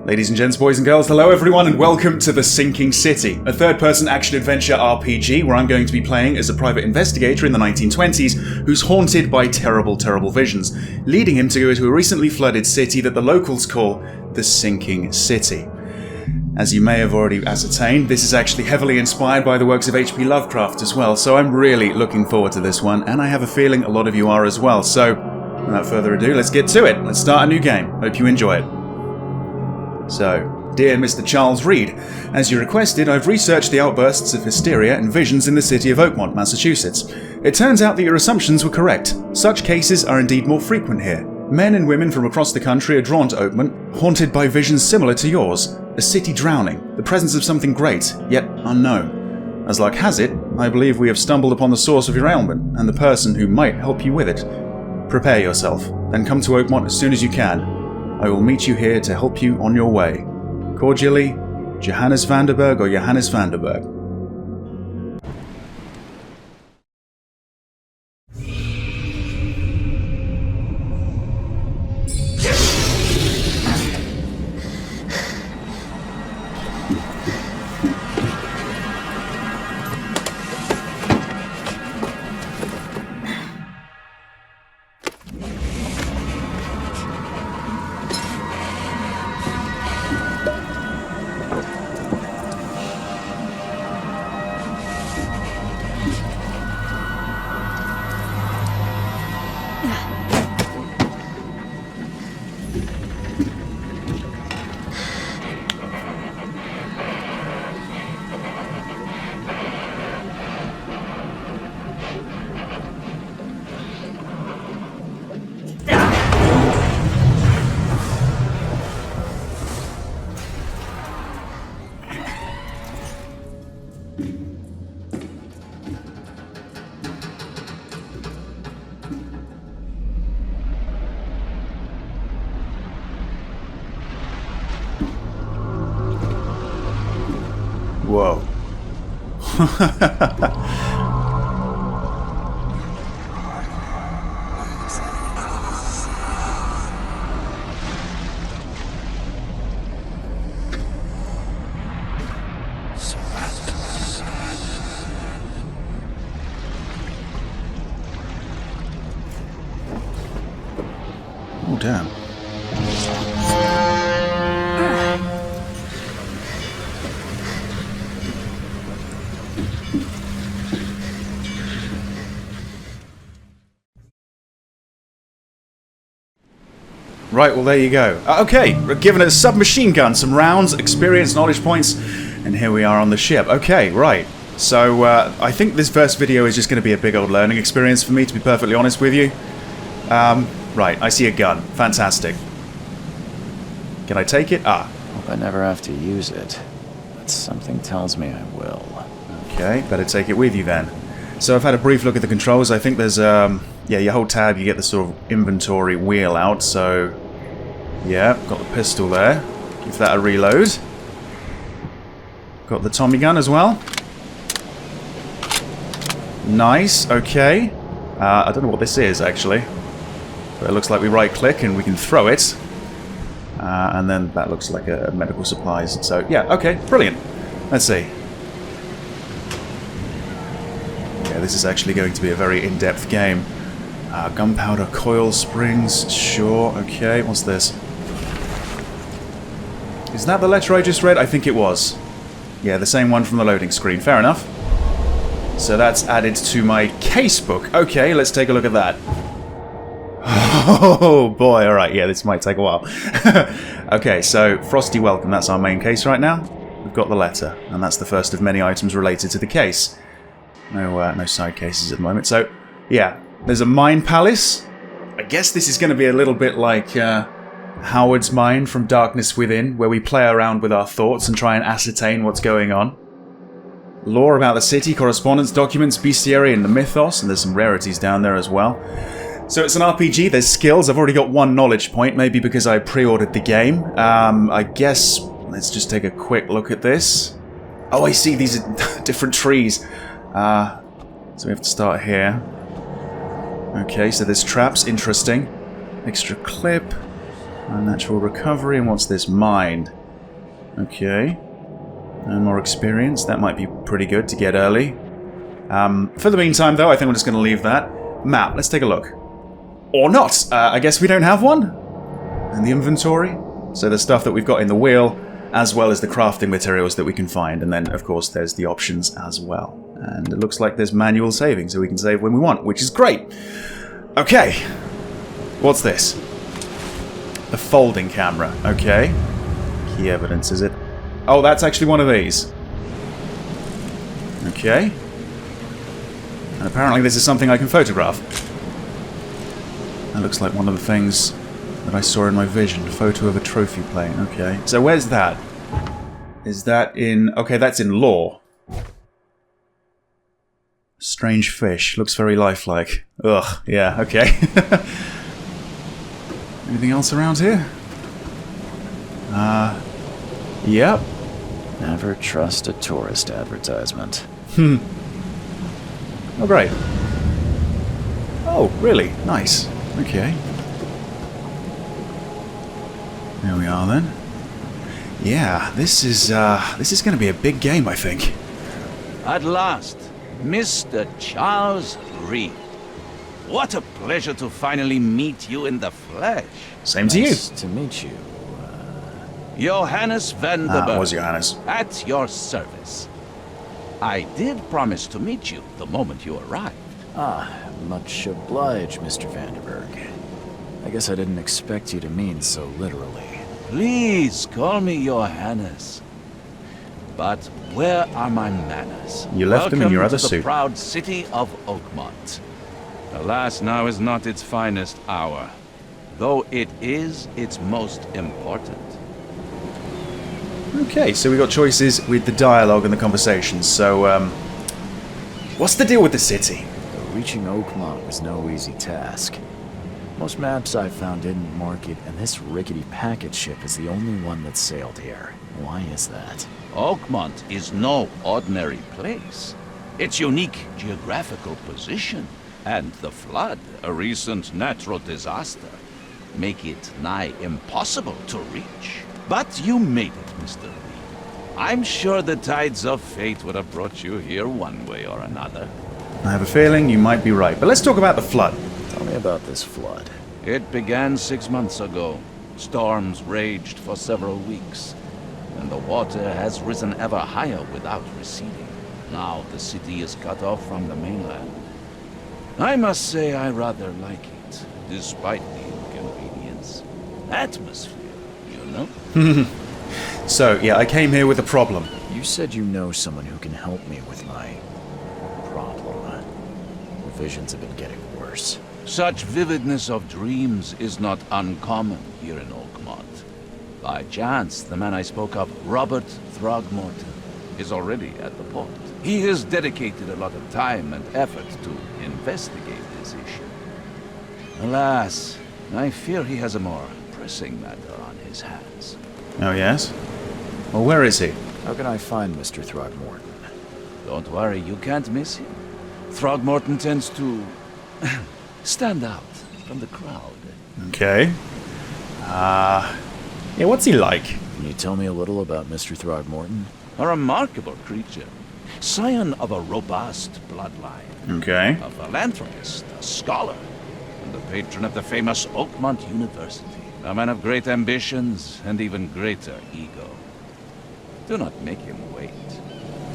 Ladies and gents, boys and girls, hello everyone and welcome to The Sinking City, a third-person action-adventure RPG where I'm going to be playing as a private investigator in the 1920s who's haunted by terrible, terrible visions, leading him to go to a recently flooded city that the locals call The Sinking City. As you may have already ascertained, this is actually heavily inspired by the works of H.P. Lovecraft as well, so I'm really looking forward to this one, and I have a feeling a lot of you are as well, so without further ado, let's get to it. Let's start a new game. Hope you enjoy it. So, dear Mr. Charles Reed, as you requested, I've researched the outbursts of hysteria and visions in the city of Oakmont, Massachusetts. It turns out that your assumptions were correct. Such cases are indeed more frequent here. Men and women from across the country are drawn to Oakmont, haunted by visions similar to yours. A city drowning, the presence of something great, yet unknown. As luck has it, I believe we have stumbled upon the source of your ailment, and the person who might help you with it. Prepare yourself, then come to Oakmont as soon as you can. I will meet you here to help you on your way. Cordially, Johannes Vanderberg or Johannes Vanderberg. Whoa. Oh, damn. Right, well there you go. Okay, we're given a submachine gun, some rounds, experience, knowledge points, and here we are on the ship. Okay, right. So, I think this first video is just going to be a big old learning experience for me, to be perfectly honest with you. Right, I see a gun. Fantastic. Can I take it? Ah. Hope I never have to use it, but something tells me I will. Okay, better take it with you then. So I've had a brief look at the controls. I think there's, yeah, you hold tab, you get the sort of inventory wheel out, so... yeah, got the pistol there. Give that a reload. Got the Tommy gun as well. Nice, okay. I don't know what this is, actually. But it looks like we right-click and we can throw it. And then that looks like a medical supplies. So, yeah, okay, brilliant. Let's see. Yeah, this is actually going to be a very in-depth game. Gunpowder coil springs, sure, okay, what's this? Is that the letter I just read? I think it was. Yeah, the same one from the loading screen, fair enough. So that's added to my casebook. Okay, let's take a look at that. Oh boy, alright, yeah, this might take a while. Okay, so Frosty Welcome, that's our main case right now. We've got the letter, and that's the first of many items related to the case. No side cases at the moment, so yeah. There's a Mayan Palace. I guess this is going to be a little bit like Howard's Mind from Darkness Within, where we play around with our thoughts and try and ascertain what's going on. Lore about the city, correspondence, documents, bestiary, and the mythos, and there's some rarities down there as well. So it's an RPG, there's skills. I've already got one knowledge point, maybe because I pre-ordered the game. I guess, let's just take a quick look at this. Oh, I see, these are different trees. So we have to start here. Okay, so there's traps, interesting. Extra clip, unnatural recovery, and what's this? Mind. Okay. And more experience. That might be pretty good to get early. For the meantime, though, I think we're just going to leave that. Map, let's take a look. Or not! I guess we don't have one? In the inventory? So the stuff that we've got in the wheel, as well as the crafting materials that we can find. And then, of course, there's the options as well. And it looks like there's manual saving, so we can save when we want, which is great! Okay. What's this? A folding camera. Okay. Key evidence, is it? Oh, that's actually one of these. Okay. And apparently this is something I can photograph. That looks like one of the things that I saw in my vision. A photo of a trophy plane. Okay. So where's that? Is that in... Okay, that's in lore. Strange fish. Looks very lifelike. Ugh. Yeah, okay. Anything else around here? Yep. Never trust a tourist advertisement. Oh, great. Oh, really? Nice. Okay. There we are, then. Yeah, this is going to be a big game, I think. At last, Mr. Charles Reed. What a pleasure to finally meet you in the flesh. Same to you. Nice to meet you. Johannes van der That Berg. was Johannes. At your service. I did promise to meet you the moment you arrived. Much obliged, Mr. Vanderberg. I guess I didn't expect you to mean so literally. Please call me Johannes. But where are my manners? You left them in your other Welcome to suit. the proud city of Oakmont. Alas, now is not its finest hour, though it is its most important. Okay, so we got choices with the dialogue and the conversations. So, what's the deal with the city? Reaching Oakmont was no easy task. Most maps I've found didn't mark it, and this rickety packet ship is the only one that sailed here. Why is that? Oakmont is no ordinary place. Its unique geographical position and the flood, a recent natural disaster, make it nigh impossible to reach. But you made it, Mr. Reed. I'm sure the tides of fate would have brought you here one way or another. I have a feeling you might be right. But let's talk about the flood. Tell me about this flood. It began 6 months ago. Storms raged for several weeks, and the water has risen ever higher without receding. Now the city is cut off from the mainland. I must say I rather like it, despite the inconvenience. Atmosphere, you know? So, yeah, I came here with a problem. You said you know someone who can help me with my problem. The visions have been getting worse. Such vividness of dreams is not uncommon here in Oakmont. By chance, the man I spoke of, Robert Throgmorton, is already at the port. He has dedicated a lot of time and effort to investigate this issue. Alas, I fear he has a more pressing matter on his hands. Oh, yes? Well, where is he? How can I find Mr. Throgmorton? Don't worry, you can't miss him. Throgmorton tends to stand out from the crowd. Okay. Yeah, what's he like? Can you tell me a little about Mr. Throgmorton? A remarkable creature. Scion of a robust bloodline. Okay. A philanthropist, a scholar, and the patron of the famous Oakmont University. A man of great ambitions and even greater ego. Do not make him wait.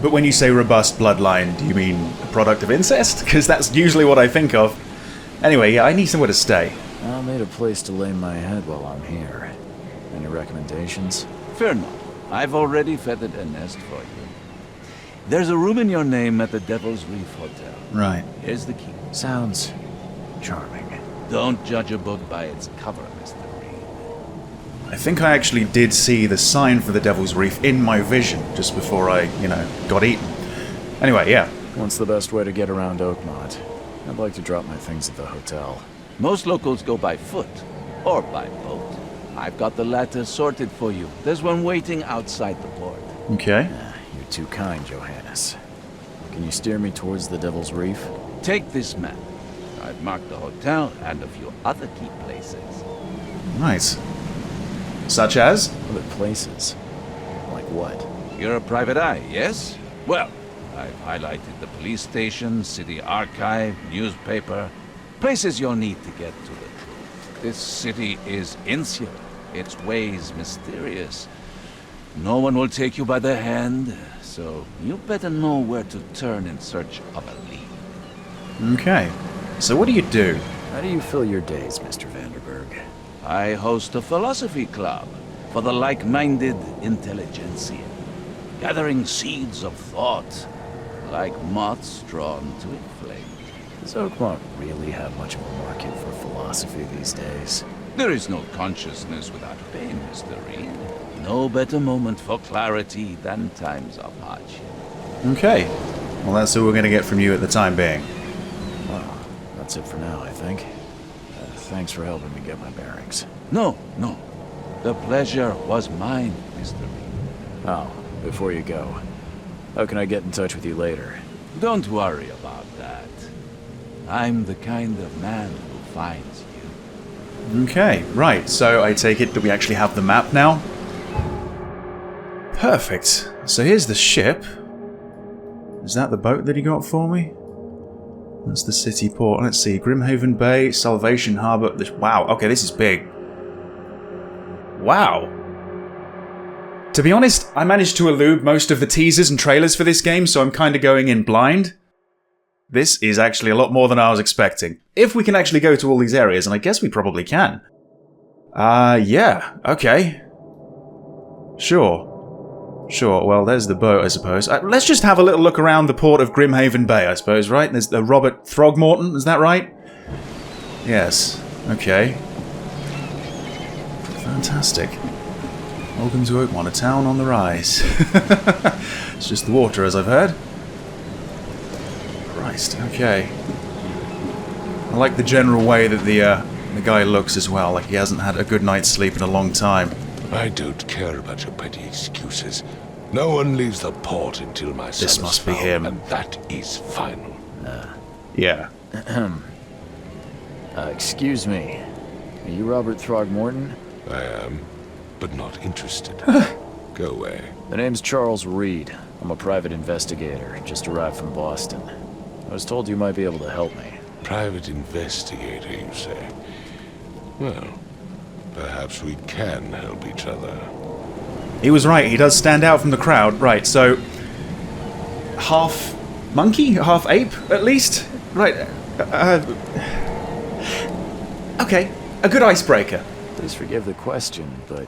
But when you say robust bloodline, do you mean a product of incest? Because that's usually what I think of. Anyway, yeah, I need somewhere to stay. I'll need a place to lay my head while I'm here. Any recommendations? Fear not. I've already feathered a nest for you. There's a room in your name at the Devil's Reef Hotel. Right. Here's the key. Sounds charming. Don't judge a book by its cover, Mr. Reed. I think I actually did see the sign for the Devil's Reef in my vision just before I, got eaten. Anyway, yeah. What's the best way to get around Oakmont? I'd like to drop my things at the hotel. Most locals go by foot or by boat. I've got the latter sorted for you. There's one waiting outside the port. Okay. You're too kind, Johannes. Can you steer me towards the Devil's Reef? Take this map. I've marked the hotel and a few other key places. Nice. Such as? Other places? Like what? You're a private eye, yes? Well, I've highlighted the police station, city archive, newspaper, places you'll need to get to the truth. This city is insular, its ways mysterious. No one will take you by the hand, so you better know where to turn in search of a lead. Okay. So what do you do? How do you fill your days, Mr. Vanderberg? I host a philosophy club for the like-minded intelligentsia, gathering seeds of thought, like moths drawn to a flame. Does Oakmont really have much of a market for philosophy these days? There is no consciousness without pain, Mr. Reed. No better moment for clarity than times of hardship. Okay. Well, that's all we're going to get from you at the time being. Well, that's it for now, I think. Thanks for helping me get my bearings. No. The pleasure was mine, Mr. Reed. Oh, before you go, how can I get in touch with you later? Don't worry about that. I'm the kind of man who finds you. Okay, right. So I take it that we actually have the map now? Perfect. So here's the ship. Is that the boat that he got for me? That's the city port. Let's see. Grimhaven Bay, Salvation Harbor. Wow. Okay, this is big. Wow. To be honest, I managed to elude most of the teasers and trailers for this game, so I'm kind of going in blind. This is actually a lot more than I was expecting. If we can actually go to all these areas, and I guess we probably can. Yeah. Okay. Sure. Well, there's the boat, I suppose. Let's just have a little look around the port of Grimhaven Bay, I suppose, right? There's the Robert Throgmorton, is that right? Yes. Okay. Fantastic. Welcome to Oakmont, a town on the rise. It's just the water, as I've heard. Christ, okay. I like the general way that the guy looks as well, like he hasn't had a good night's sleep in a long time. I don't care about your petty excuses. No one leaves the port until my son This is must be found, him. and that is final. Yeah. Excuse me. Are you Robert Throgmorton? I am, but not interested. Go away. The name's Charles Reed. I'm a private investigator, just arrived from Boston. I was told you might be able to help me. Private investigator, you say? Well, perhaps we can help each other. He was right, he does stand out from the crowd. Right, so... half monkey? Half ape, at least? Right, okay, a good icebreaker. Please forgive the question, but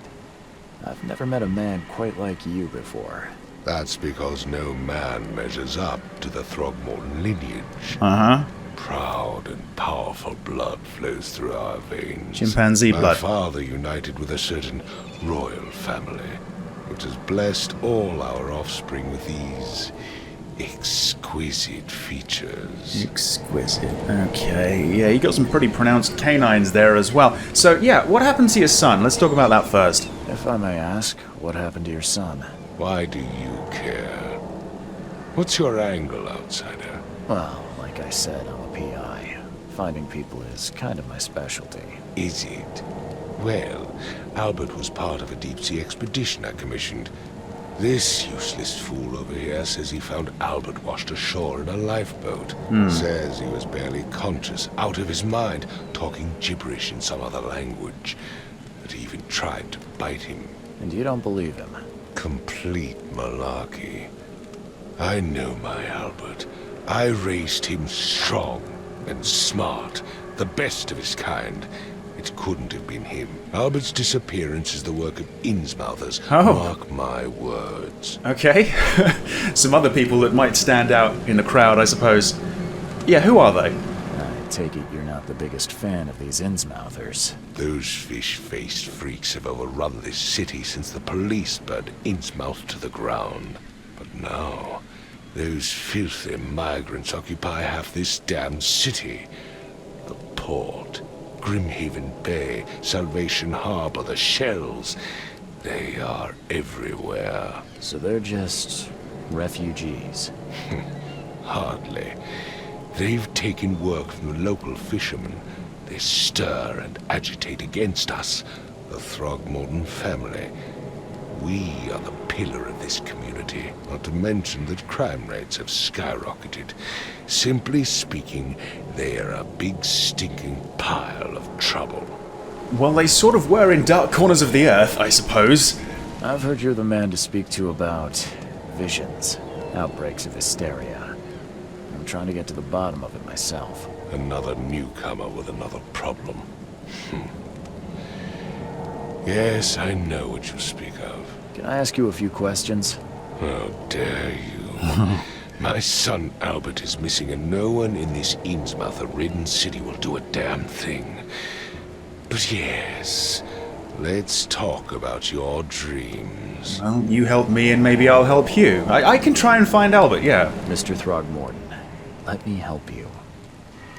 I've never met a man quite like you before. That's because no man measures up to the Throgmorton lineage. Uh-huh. Proud and powerful blood flows through our veins. Chimpanzee My blood. father united with a certain royal family, which has blessed all our offspring with these exquisite features. Exquisite. Okay, yeah, you got some pretty pronounced canines there as well. So, yeah, what happened to your son? Let's talk about that first. If I may ask, what happened to your son? Why do you care? What's your angle, outsider? Well, like I said, I'm a PI. Finding people is kind of my specialty. Is it? Well, Albert was part of a deep-sea expedition I commissioned. This useless fool over here says he found Albert washed ashore in a lifeboat. Says he was barely conscious, out of his mind, talking gibberish in some other language. That he even tried to bite him. And you don't believe him? Complete malarkey. I know my Albert. I raised him strong and smart, the best of his kind. It couldn't have been him. Albert's disappearance is the work of Innsmouthers. Oh. Mark my words. Okay. Some other people that might stand out in the crowd, I suppose. Yeah, who are they? I take it you're not the biggest fan of these Innsmouthers. Those fish-faced freaks have overrun this city since the police burned Innsmouth to the ground. But now, those filthy migrants occupy half this damned city. The port, Grimhaven Bay, Salvation Harbor, the shells. They are everywhere. So they're just refugees. Hardly. They've taken work from the local fishermen. They stir and agitate against us, the Throgmorton family. we are the pillar of this community, not to mention that crime rates have skyrocketed. Simply speaking, they are a big stinking pile of trouble. Well, they sort of were in dark corners of the earth, I suppose. I've heard you're the man to speak to about visions, outbreaks of hysteria. I'm trying to get to the bottom of it myself. Another newcomer with another problem. Yes, I know what you speak of. Can I ask you a few questions? How dare you? My son Albert is missing, and no one in this Innsmouth-ridden city will do a damn thing. But yes, let's talk about your dreams. Well, you help me and maybe I'll help you. I can try and find Albert, yeah. Mr. Throgmorton, let me help you.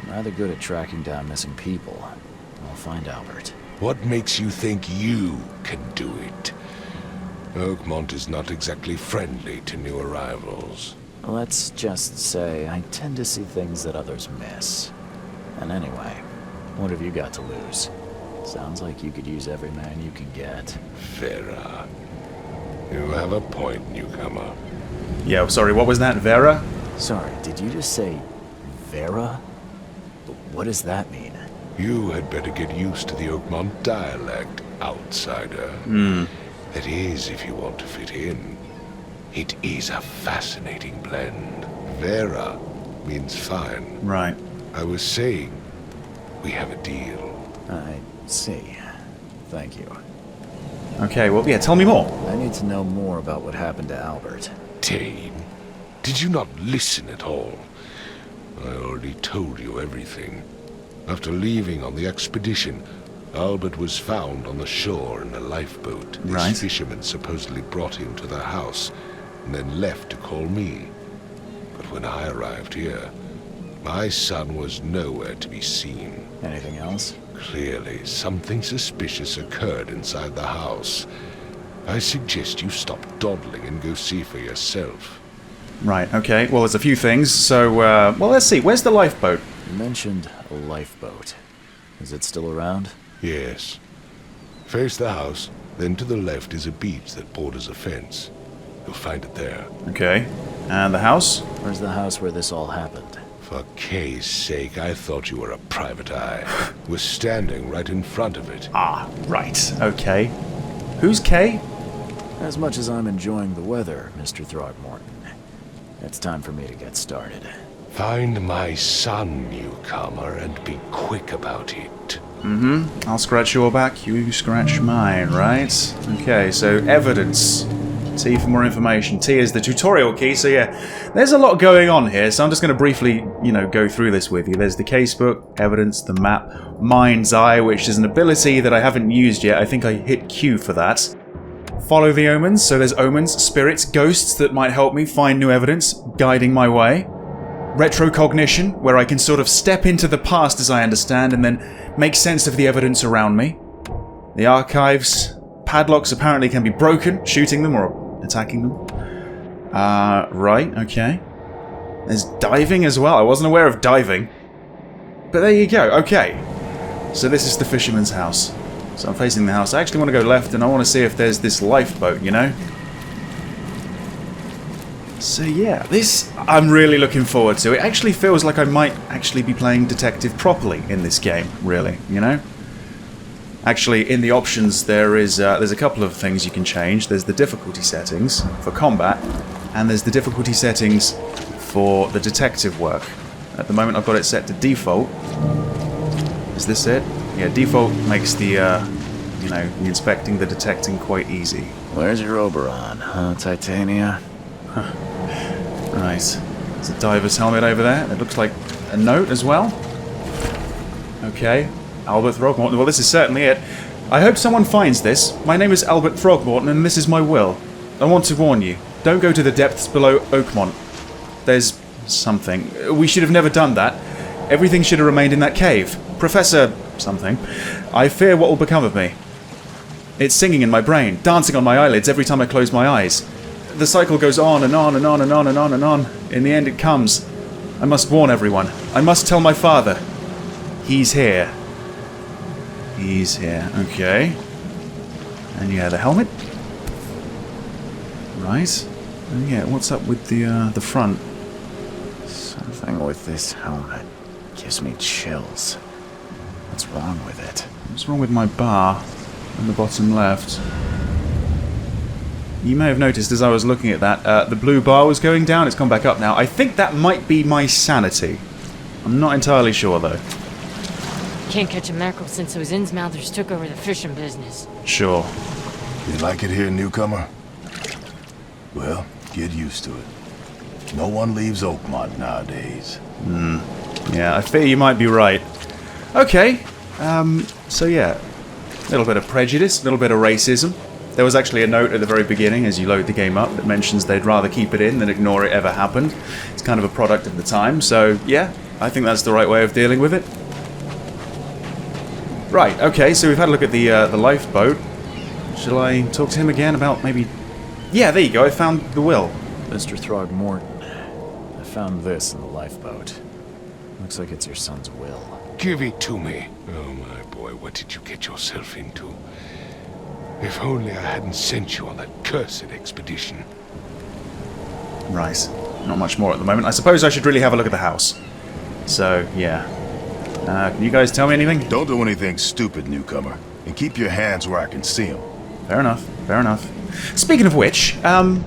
I'm rather good at tracking down missing people. I'll find Albert. What makes you think you can do it? Oakmont is not exactly friendly to new arrivals. Let's just say I tend to see things that others miss. And anyway, what have you got to lose? Sounds like you could use every man you can get. Vera. You have a point, newcomer. Yeah, sorry, what was that, Vera? Sorry, did you just say Vera? What does that mean? You had better get used to the Oakmont dialect, outsider. That is, if you want to fit in. It is a fascinating blend. Vera means fine. Right. I was saying, we have a deal. I see. Thank you. Okay, well, yeah, tell me more. I need to know more about what happened to Albert. Dane, did you not listen at all? I already told you everything. After leaving on the expedition, Albert was found on the shore in a lifeboat. These Right. fishermen supposedly brought him to their house and then left to call me. But when I arrived here, my son was nowhere to be seen. Anything else? Clearly, something suspicious occurred inside the house. I suggest you stop dawdling and go see for yourself. Right, okay, well, there's a few things, so, well, let's see, where's the lifeboat? You mentioned a lifeboat. Is it still around? Yes. Face the house, then to the left is a beach that borders a fence. You'll find it there. Okay, and the house? Where's the house where this all happened? For Kay's sake, I thought you were a private eye. We're standing right in front of it. Ah, right, okay. Who's Kay? As much as I'm enjoying the weather, Mr. Throgmorton, it's time for me to get started. Find my son, newcomer, and be quick about it. I'll scratch your back, you scratch mine, right? Okay, so evidence. T for more information. T is the tutorial key, so yeah, there's a lot going on here, so I'm just going to briefly, go through this with you. There's the casebook, evidence, the map, Mind's Eye, which is an ability that I haven't used yet. I think I hit Q for that. Follow the omens, so there's omens, spirits, ghosts that might help me find new evidence, guiding my way. Retrocognition, where I can sort of step into the past as I understand and then make sense of the evidence around me. The archives, padlocks apparently can be broken, shooting them or attacking them. Right, okay. There's diving as well. I wasn't aware of diving. But there you go, okay. So this is the fisherman's house. So I'm facing the house. I actually want to go left and I want to see if there's this lifeboat, So yeah, this I'm really looking forward to. It actually feels like I might actually be playing detective properly in this game, really, Actually, in the options there's a couple of things you can change. There's the difficulty settings for combat, and there's the difficulty settings for the detective work. At the moment I've got it set to default. Is this it? Yeah, default makes the, the inspecting, the detecting quite easy. Where's your Oberon, huh, Titania? Right. There's a diver's helmet over there. It looks like a note as well. Okay. Albert Throgmorton. Well, this is certainly it. I hope someone finds this. My name is Albert Throgmorton, and this is my will. I want to warn you. Don't go to the depths below Oakmont. There's something. We should have never done that. Everything should have remained in that cave. Professor... something. I fear what will become of me. It's singing in my brain, dancing on my eyelids every time I close my eyes. The cycle goes on and on and on and on and on and on. In the end it comes. I must warn everyone. I must tell my father. He's here. He's here. Okay. And yeah, the helmet. Right. Yeah, what's up with the front? Something with this helmet gives me chills. What's wrong with it? What's wrong with my bar on the bottom left? You may have noticed as I was looking at that, the blue bar was going down. It's gone back up now. I think that might be my sanity. I'm not entirely sure, though. Can't catch a mackerel since those Innsmouthers took over the fishing business. Sure. You like it here, newcomer? Well, get used to it. No one leaves Oakmont nowadays. Yeah, I fear you might be right. Okay. So yeah. A little bit of prejudice, a little bit of racism. There was actually a note at the very beginning as you load the game up that mentions they'd rather keep it in than ignore it ever happened. It's kind of a product of the time, so yeah, I think that's the right way of dealing with it. Right, okay, so we've had a look at the lifeboat. Shall I talk to him again about maybe... Yeah, there you go, I found the will. Mr. Throgmorton, I found this in the lifeboat. Looks like it's your son's will. Give it to me. Oh, my boy, what did you get yourself into? If only I hadn't sent you on that cursed expedition. Right, not much more at the moment. I suppose I should really have a look at the house. So, yeah. Can you guys tell me anything? Don't do anything stupid, newcomer. And keep your hands where I can see them. Fair enough, fair enough. Speaking of which, I'm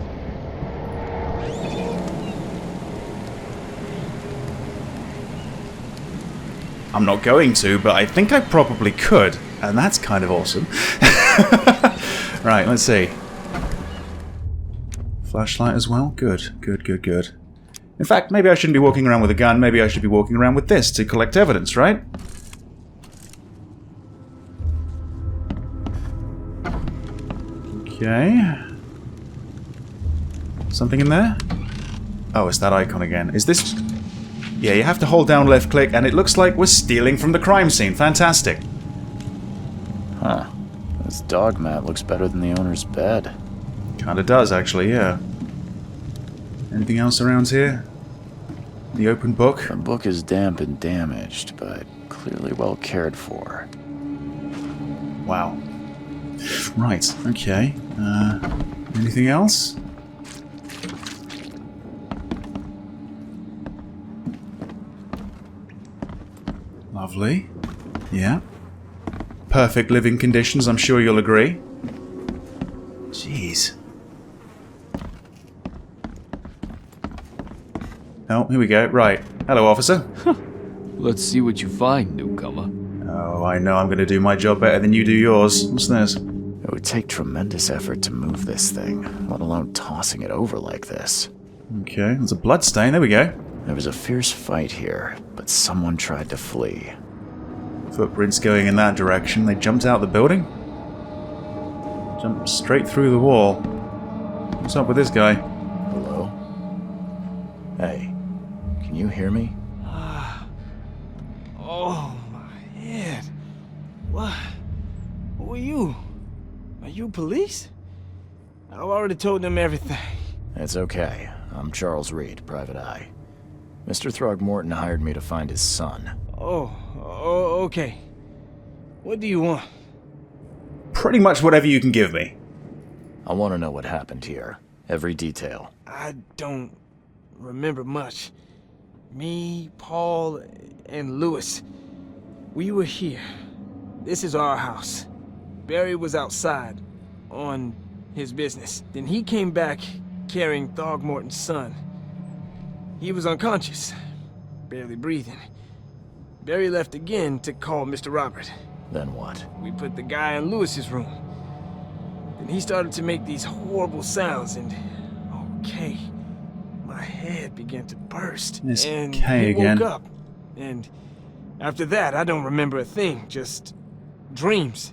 not going to, but I think I probably could. And that's kind of awesome. Right, let's see. Flashlight as well? Good, good, good, good. In fact, maybe I shouldn't be walking around with a gun. Maybe I should be walking around with this to collect evidence, right? Okay. Something in there? Oh, it's that icon again. Is this... Yeah, you have to hold down left click, and it looks like we're stealing from the crime scene. Fantastic. Huh. This dog mat looks better than the owner's bed. Kinda does, actually, yeah. Anything else around here? The open book? The book is damp and damaged, but clearly well cared for. Wow. Right, okay. Anything else? Lovely. Yeah. Perfect living conditions, I'm sure you'll agree. Jeez. Oh, here we go. Right. Hello, officer. Let's see what you find, newcomer. Oh, I know I'm going to do my job better than you do yours. What's this? It would take tremendous effort to move this thing, let alone tossing it over like this. Okay, there's a blood stain. There we go. There was a fierce fight here, but someone tried to flee. Footprints going in that direction. They jumped out the building. Jumped straight through the wall. What's up with this guy? Hello? Hey, can you hear me? Oh, my head. What? Who are you? Are you police? I've already told them everything. It's okay. I'm Charles Reed, Private Eye. Mr. Throgmorton hired me to find his son. Oh, okay. What do you want? Pretty much whatever you can give me. I want to know what happened here. Every detail. I don't remember much. Me, Paul, and Lewis. We were here. This is our house. Barry was outside, on his business. Then he came back carrying Throgmorton's son. He was unconscious, barely breathing. Barry left again to call Mr. Robert. Then what? We put the guy in Lewis's room. Then he started to make these horrible sounds and... Okay. My head began to burst. It's and K he again. woke up. And after that, I don't remember a thing. Just dreams.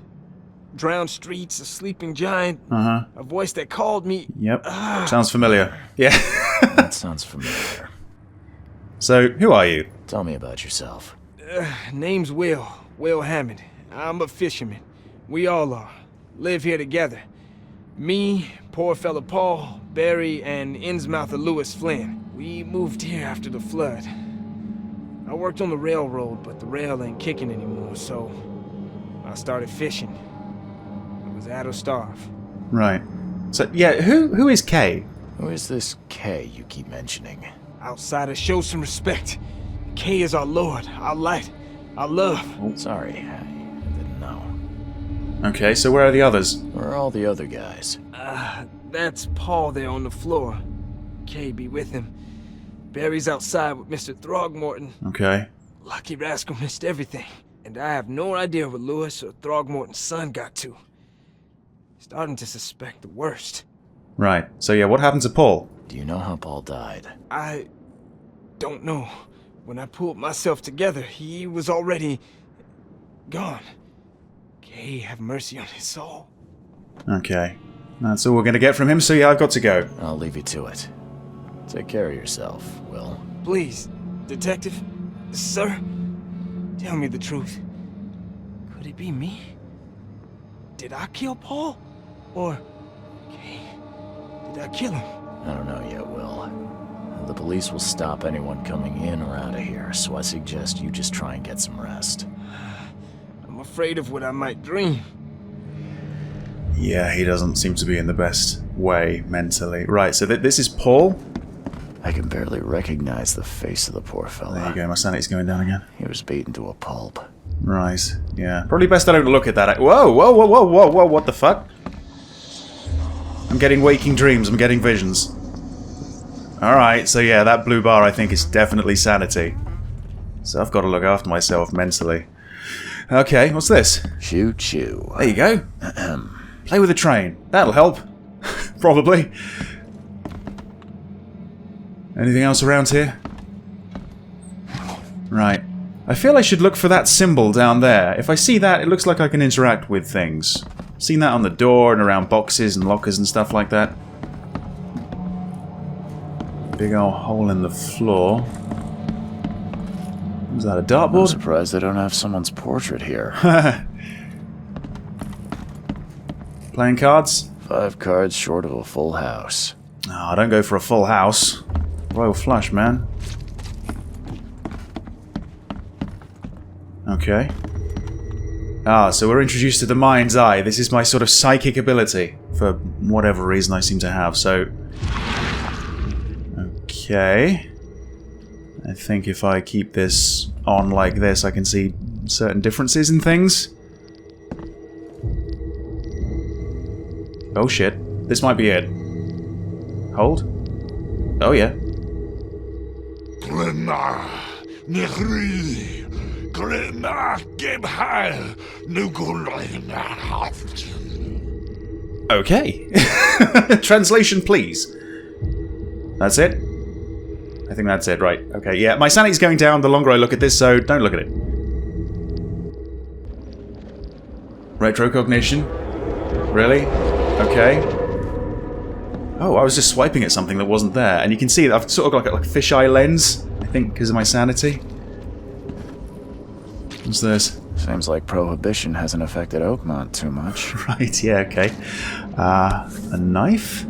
Drowned streets, a sleeping giant, a voice that called me. Yep. Sounds familiar. Yeah. That sounds familiar. So, who are you? Tell me about yourself. Name's Will Hammond. I'm a fisherman. We all are. Live here together. Me, poor fella Paul, Barry, and Innsmouther Lewis Flynn. We moved here after the flood. I worked on the railroad, but the rail ain't kicking anymore, so I started fishing. I was at or starve. Right. So, yeah, who is Kay? Who is this K you keep mentioning? Outsiders, show some respect. Kay is our lord, our light, our love. Sorry, I didn't know. Okay, so where are the others? Where are all the other guys? That's Paul there on the floor. Kay be with him. Barry's outside with Mr. Throgmorton. Okay. Lucky rascal missed everything. And I have no idea where Lewis or Throgmorton's son got to. Starting to suspect the worst. Right. So yeah, what happened to Paul? Do you know how Paul died? I don't know. When I pulled myself together, he was already gone. Kay have mercy on his soul. Okay. That's all we're going to get from him, so yeah, I've got to go. I'll leave you to it. Take care of yourself, Will. Please, detective, sir, tell me the truth. Could it be me? Did I kill Paul? Or Kay? Did I kill him? I don't know yet, Will. The police will stop anyone coming in or out of here, so I suggest you just try and get some rest. I'm afraid of what I might dream. Yeah, he doesn't seem to be in the best way mentally. Right, so this is Paul. I can barely recognize the face of the poor fella. There you go, my sanity's going down again. He was beaten to a pulp. Right, yeah. Probably best I don't look at that. Whoa, whoa, whoa, whoa, whoa, whoa, what the fuck? I'm getting waking dreams, I'm getting visions. Alright, so yeah, that blue bar I think is definitely sanity. So I've got to look after myself mentally. Okay, what's this? Choo-choo. There you go. Play with a train. That'll help. Probably. Anything else around here? Right. I feel I should look for that symbol down there. If I see that, it looks like I can interact with things. Seen that on the door and around boxes and lockers and stuff like that. Big old hole in the floor. Is that a I'm dartboard? surprised they don't have someone's portrait here. Playing cards? 5 cards short of a full house. Oh, don't go for a full house. Royal flush, man. Okay. Ah, so we're introduced to the mind's eye. This is my sort of psychic ability, for whatever reason I seem to have, so... Okay. I think if I keep this on like this, I can see certain differences in things. Oh shit. This might be it. Hold. Oh yeah. Okay. Translation, please. That's it? I think that's it, right. Okay, yeah, my sanity's going down the longer I look at this, so don't look at it. Retrocognition? Really? Okay. Oh, I was just swiping at something that wasn't there, and you can see that I've sort of got like a fisheye lens, I think, because of my sanity. What's this? Seems like prohibition hasn't affected Oakmont too much. Right, yeah, okay. A knife?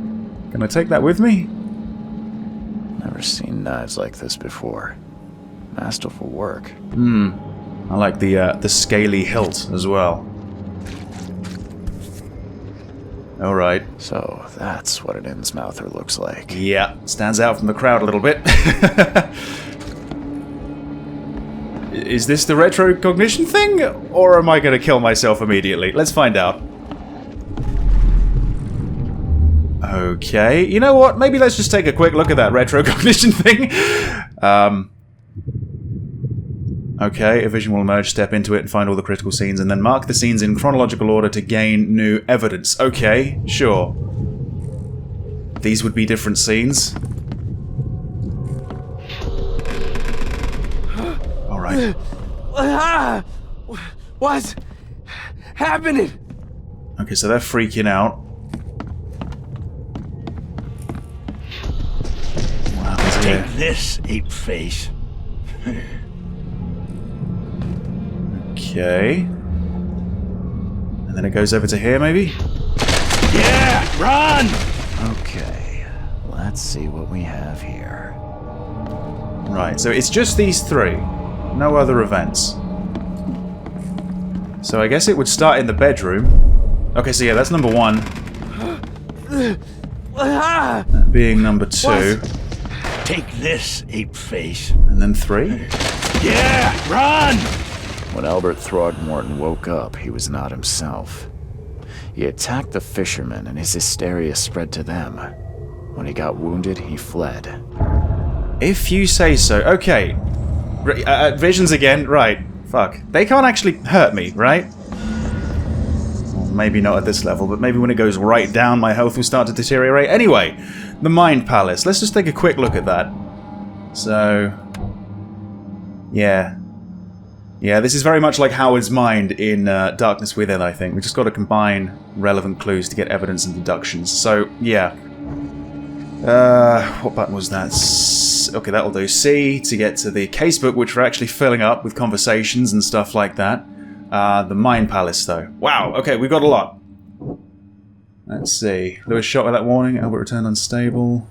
Can I take that with me? Never seen knives like this before. Masterful work. I like the scaly hilt as well. Alright. So, that's what an Innsmouther looks like. Yeah, stands out from the crowd a little bit. Is this the retrocognition thing? Or am I going to kill myself immediately? Let's find out. Okay, you know what? Maybe let's just take a quick look at that retrocognition thing. Okay, a vision will emerge, step into it and find all the critical scenes, and then mark the scenes in chronological order to gain new evidence. Okay, sure. These would be different scenes. Alright. What's happening? Okay, so they're freaking out. Wow, Take this, ape-face. Okay. And then it goes over to here, maybe? Yeah, run! Okay, let's see what we have here. Right, so it's just these three. No other events. So I guess it would start in the bedroom. Okay, so yeah, that's number one. That being number 2. Take this, ape-face. And then 3. Yeah, run! When Albert Throgmorton woke up, he was not himself. He attacked the fishermen, and his hysteria spread to them. When he got wounded, he fled. If you say so. Okay. Visions again. Right. Fuck. They can't actually hurt me, right? Well, maybe not at this level, but maybe when it goes right down, my health will start to deteriorate. Anyway, the Mayan Palace. Let's just take a quick look at that. So... yeah. Yeah, this is very much like Howard's mind in Darkness Within, I think. We've just got to combine relevant clues to get evidence and deductions. So, yeah. What button was that? Okay, that'll do. C to get to the casebook, which we're actually filling up with conversations and stuff like that. The Mayan Palace, though. Wow, okay, we've got a lot. Let's see. Lewis shot with that warning. Albert returned unstable.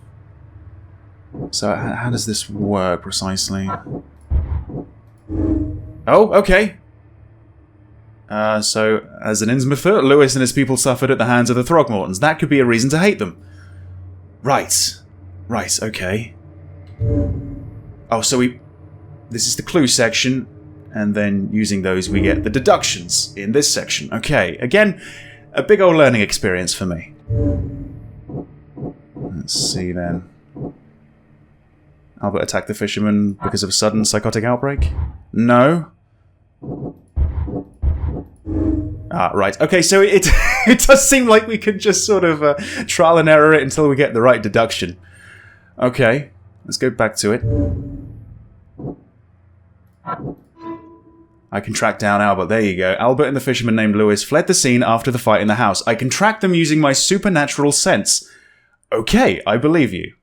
So, how does this work precisely? Oh, okay. So, as an Innsmouther, Lewis and his people suffered at the hands of the Throgmortons. That could be a reason to hate them. Right. Right, okay. Oh, so this is the clue section, and then using those we get the deductions in this section. Okay, again, a big old learning experience for me. Let's see then. Albert attacked the fisherman because of a sudden psychotic outbreak? No. Ah, right. Okay, so it it does seem like we could just sort of trial and error it until we get the right deduction. Okay, let's go back to it. I can track down Albert. There you go. Albert and the fisherman named Lewis fled the scene after the fight in the house. I can track them using my supernatural sense. Okay, I believe you.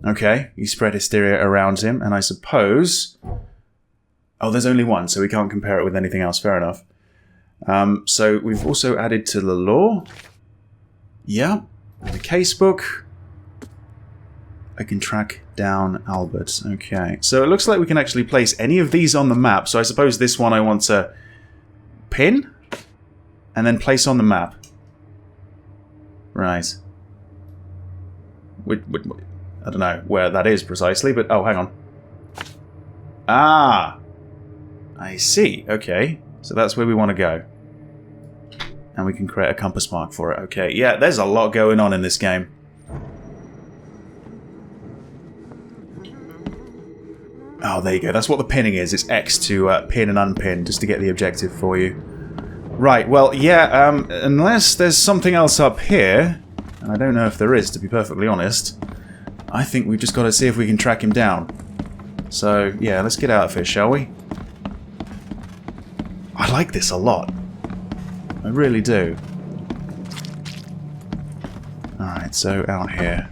Okay, you spread hysteria around him, and I suppose... oh, there's only one, so we can't compare it with anything else. Fair enough. So we've also added to the lore. Yeah, the casebook. I can track down Albert. Okay, so it looks like we can actually place any of these on the map. So I suppose this one I want to pin and then place on the map. Right. I don't know where that is precisely, but oh, hang on. Ah, I see. Okay, so that's where we want to go. And we can create a compass mark for it. Okay, yeah, there's a lot going on in this game. Oh, there you go. That's what the pinning is. It's X to pin and unpin, just to get the objective for you. Right, well, yeah, unless there's something else up here, and I don't know if there is, to be perfectly honest, I think we've just got to see if we can track him down. So, yeah, let's get out of here, shall we? I like this a lot. I really do. Alright, so out here.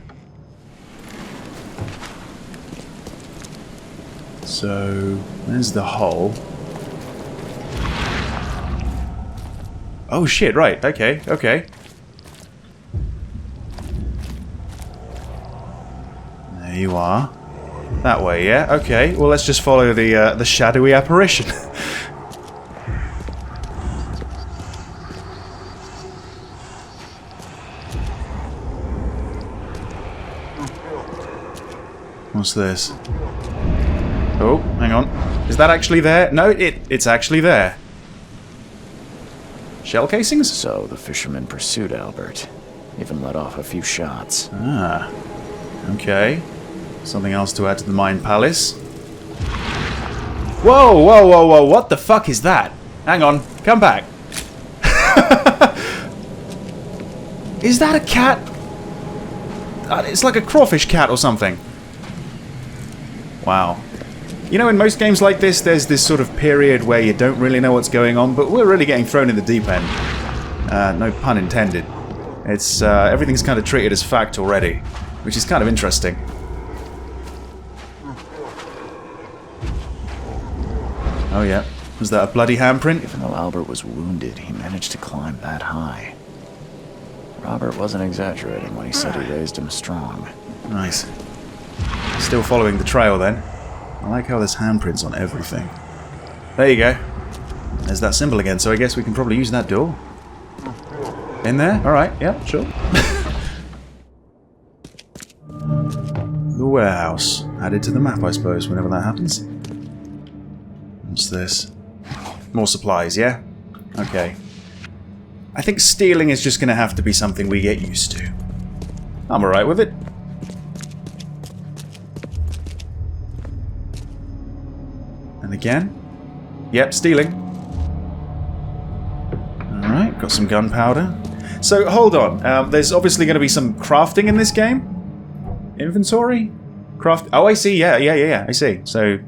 So, there's the hole. Oh shit, right, okay, okay. There you are. That way, yeah? Okay, well let's just follow the shadowy apparition. What's this? Oh, hang on. Is that actually there? No, it's actually there. Shell casings? So the fisherman pursued Albert. Even let off a few shots. Ah. Okay. Something else to add to the Mayan Palace. Whoa, whoa, whoa, whoa. What the fuck is that? Hang on. Come back. Is that a cat? It's like a crawfish cat or something. Wow. You know, in most games like this, there's this sort of period where you don't really know what's going on, but we're really getting thrown in the deep end. No pun intended. It's, everything's kind of treated as fact already, which is kind of interesting. Oh yeah. Was that a bloody handprint? Even though Albert was wounded, he managed to climb that high. Robert wasn't exaggerating when he said he raised him strong. Nice. Still following the trail then. I like how there's handprints on everything. There you go. There's that symbol again, so I guess we can probably use that door. In there? Alright, yeah, sure. The warehouse. Added to the map, I suppose, whenever that happens. What's this? More supplies, yeah? Okay. I think stealing is just going to have to be something we get used to. I'm alright with it. And again. Yep, stealing. Alright, got some gunpowder. So, hold on. There's obviously going to be some crafting in this game. Inventory? Craft... Oh, I see. Yeah. I see. So,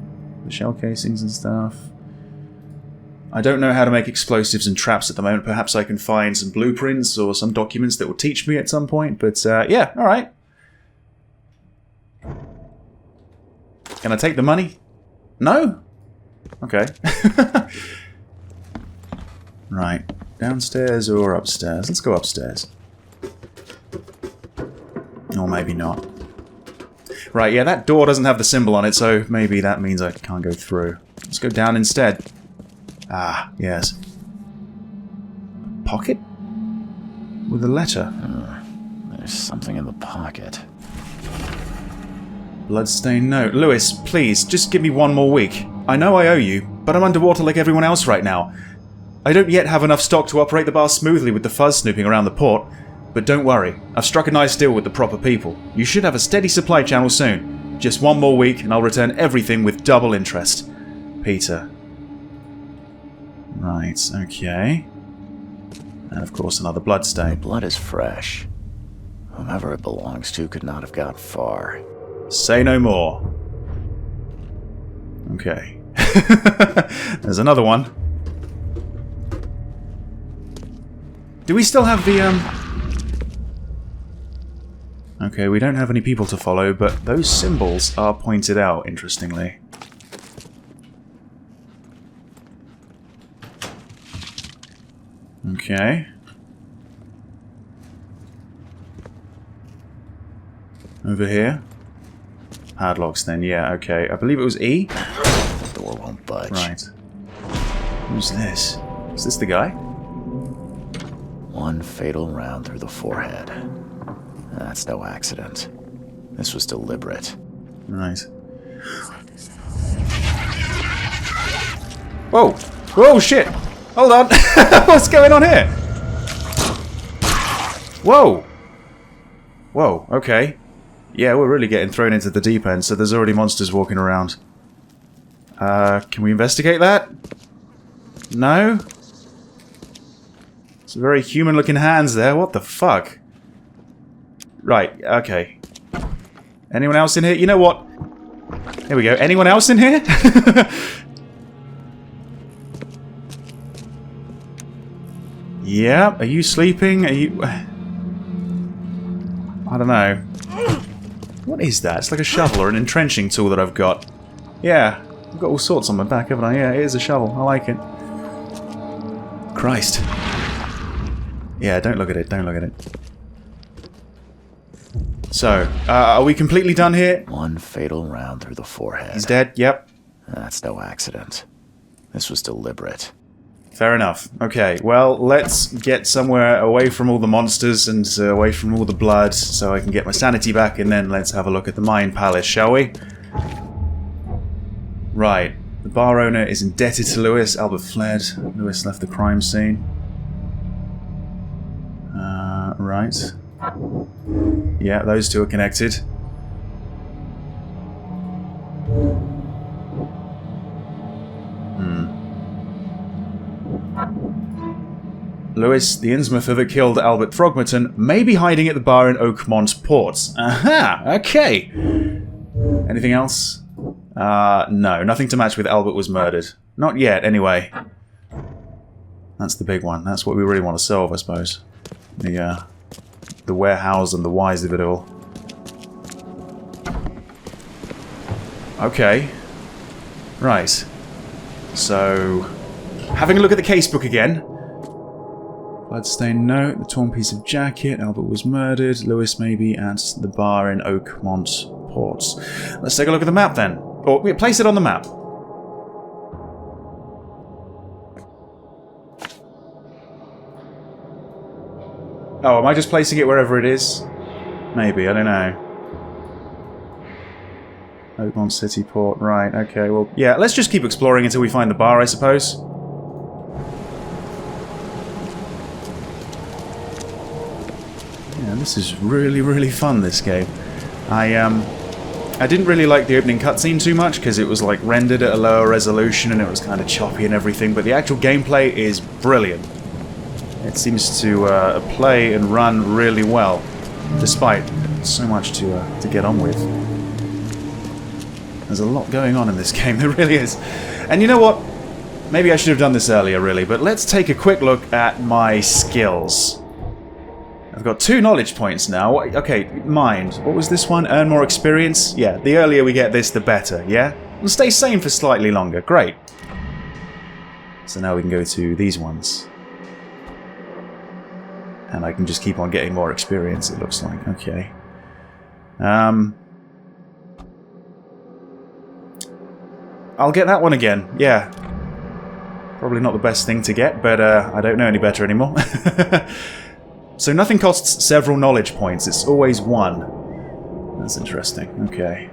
the shell casings and stuff. I don't know how to make explosives and traps at the moment. Perhaps I can find some blueprints or some documents that will teach me at some point. But, yeah, alright. Can I take the money? No? Okay. Right. Downstairs or upstairs? Let's go upstairs. Or maybe not. Right, yeah, that door doesn't have the symbol on it, so maybe that means I can't go through. Let's go down instead. Ah, yes. Pocket? With a letter. There's something in the pocket. Bloodstained note. Lewis, please, just give me one more week. I know I owe you, but I'm underwater like everyone else right now. I don't yet have enough stock to operate the bar smoothly with the fuzz snooping around the port. But don't worry, I've struck a nice deal with the proper people. You should have a steady supply channel soon. Just one more week and I'll return everything with double interest. Peter. Right, okay. And of course another bloodstain. The blood is fresh. Whomever it belongs to could not have got far. Say no more. Okay. There's another one. Do we still have the, Okay, we don't have any people to follow, but those symbols are pointed out, interestingly. Okay. Over here. Padlocks then, yeah, okay. I believe it was E? The door won't budge. Right. Who's this? Is this the guy? One fatal round through the forehead. That's no accident. This was deliberate. Right. Whoa! Whoa, shit! Hold on! What's going on here? Whoa! Whoa, okay. Yeah, we're really getting thrown into the deep end, so there's already monsters walking around. Can we investigate that? No? Some very human-looking hands there. What the fuck? Right, okay. Anyone else in here? You know what? Here we go. Anyone else in here? Yeah, are you sleeping? Are you... I don't know. What is that? It's like a shovel or an entrenching tool that I've got. Yeah, I've got all sorts on my back, haven't I? Yeah, it is a shovel. I like it. Christ. Yeah, don't look at it. Don't look at it. So, are we completely done here? One fatal round through the forehead. He's dead, yep. That's no accident. This was deliberate. Fair enough. Okay, well, let's get somewhere away from all the monsters and away from all the blood so I can get my sanity back, and then let's have a look at the Mayan Palace, shall we? Right. The bar owner is indebted to Lewis. Albert fled. Lewis left the crime scene. Right. Yeah, those two are connected. Lewis, the Innsmouther that killed Albert Throgmorton, may be hiding at the bar in Oakmont Port. Aha! Okay. Anything else? No, nothing to match with Albert was murdered. Not yet, anyway. That's the big one. That's what we really want to solve, I suppose. The warehouse and the whys of it all. Okay. Right. So, having a look at the casebook again. Bloodstained note, the torn piece of jacket, Albert was murdered, Lewis may be at the bar in Oakmont Port. Let's take a look at the map then. Or, place it on the map. Oh, am I just placing it wherever it is? Maybe, I don't know. Oakmont City Port, right, okay, well, yeah, let's just keep exploring until we find the bar, I suppose. Yeah, this is really, really fun, this game. I didn't really like the opening cutscene too much, because it was, like, rendered at a lower resolution, and it was kind of choppy and everything, but the actual gameplay is brilliant. It seems to play and run really well, despite so much to get on with. There's a lot going on in this game, there really is. And you know what? Maybe I should have done this earlier, really, but let's take a quick look at my skills. I've got 2 knowledge points now. Okay, mind. What was this one? Earn more experience? Yeah, the earlier we get this, the better, yeah? And stay sane for slightly longer. Great. So now we can go to these ones. And I can just keep on getting more experience, it looks like. Okay. I'll get that one again, yeah. Probably not the best thing to get, but I don't know any better anymore. So nothing costs several knowledge points, it's always 1. That's interesting, okay.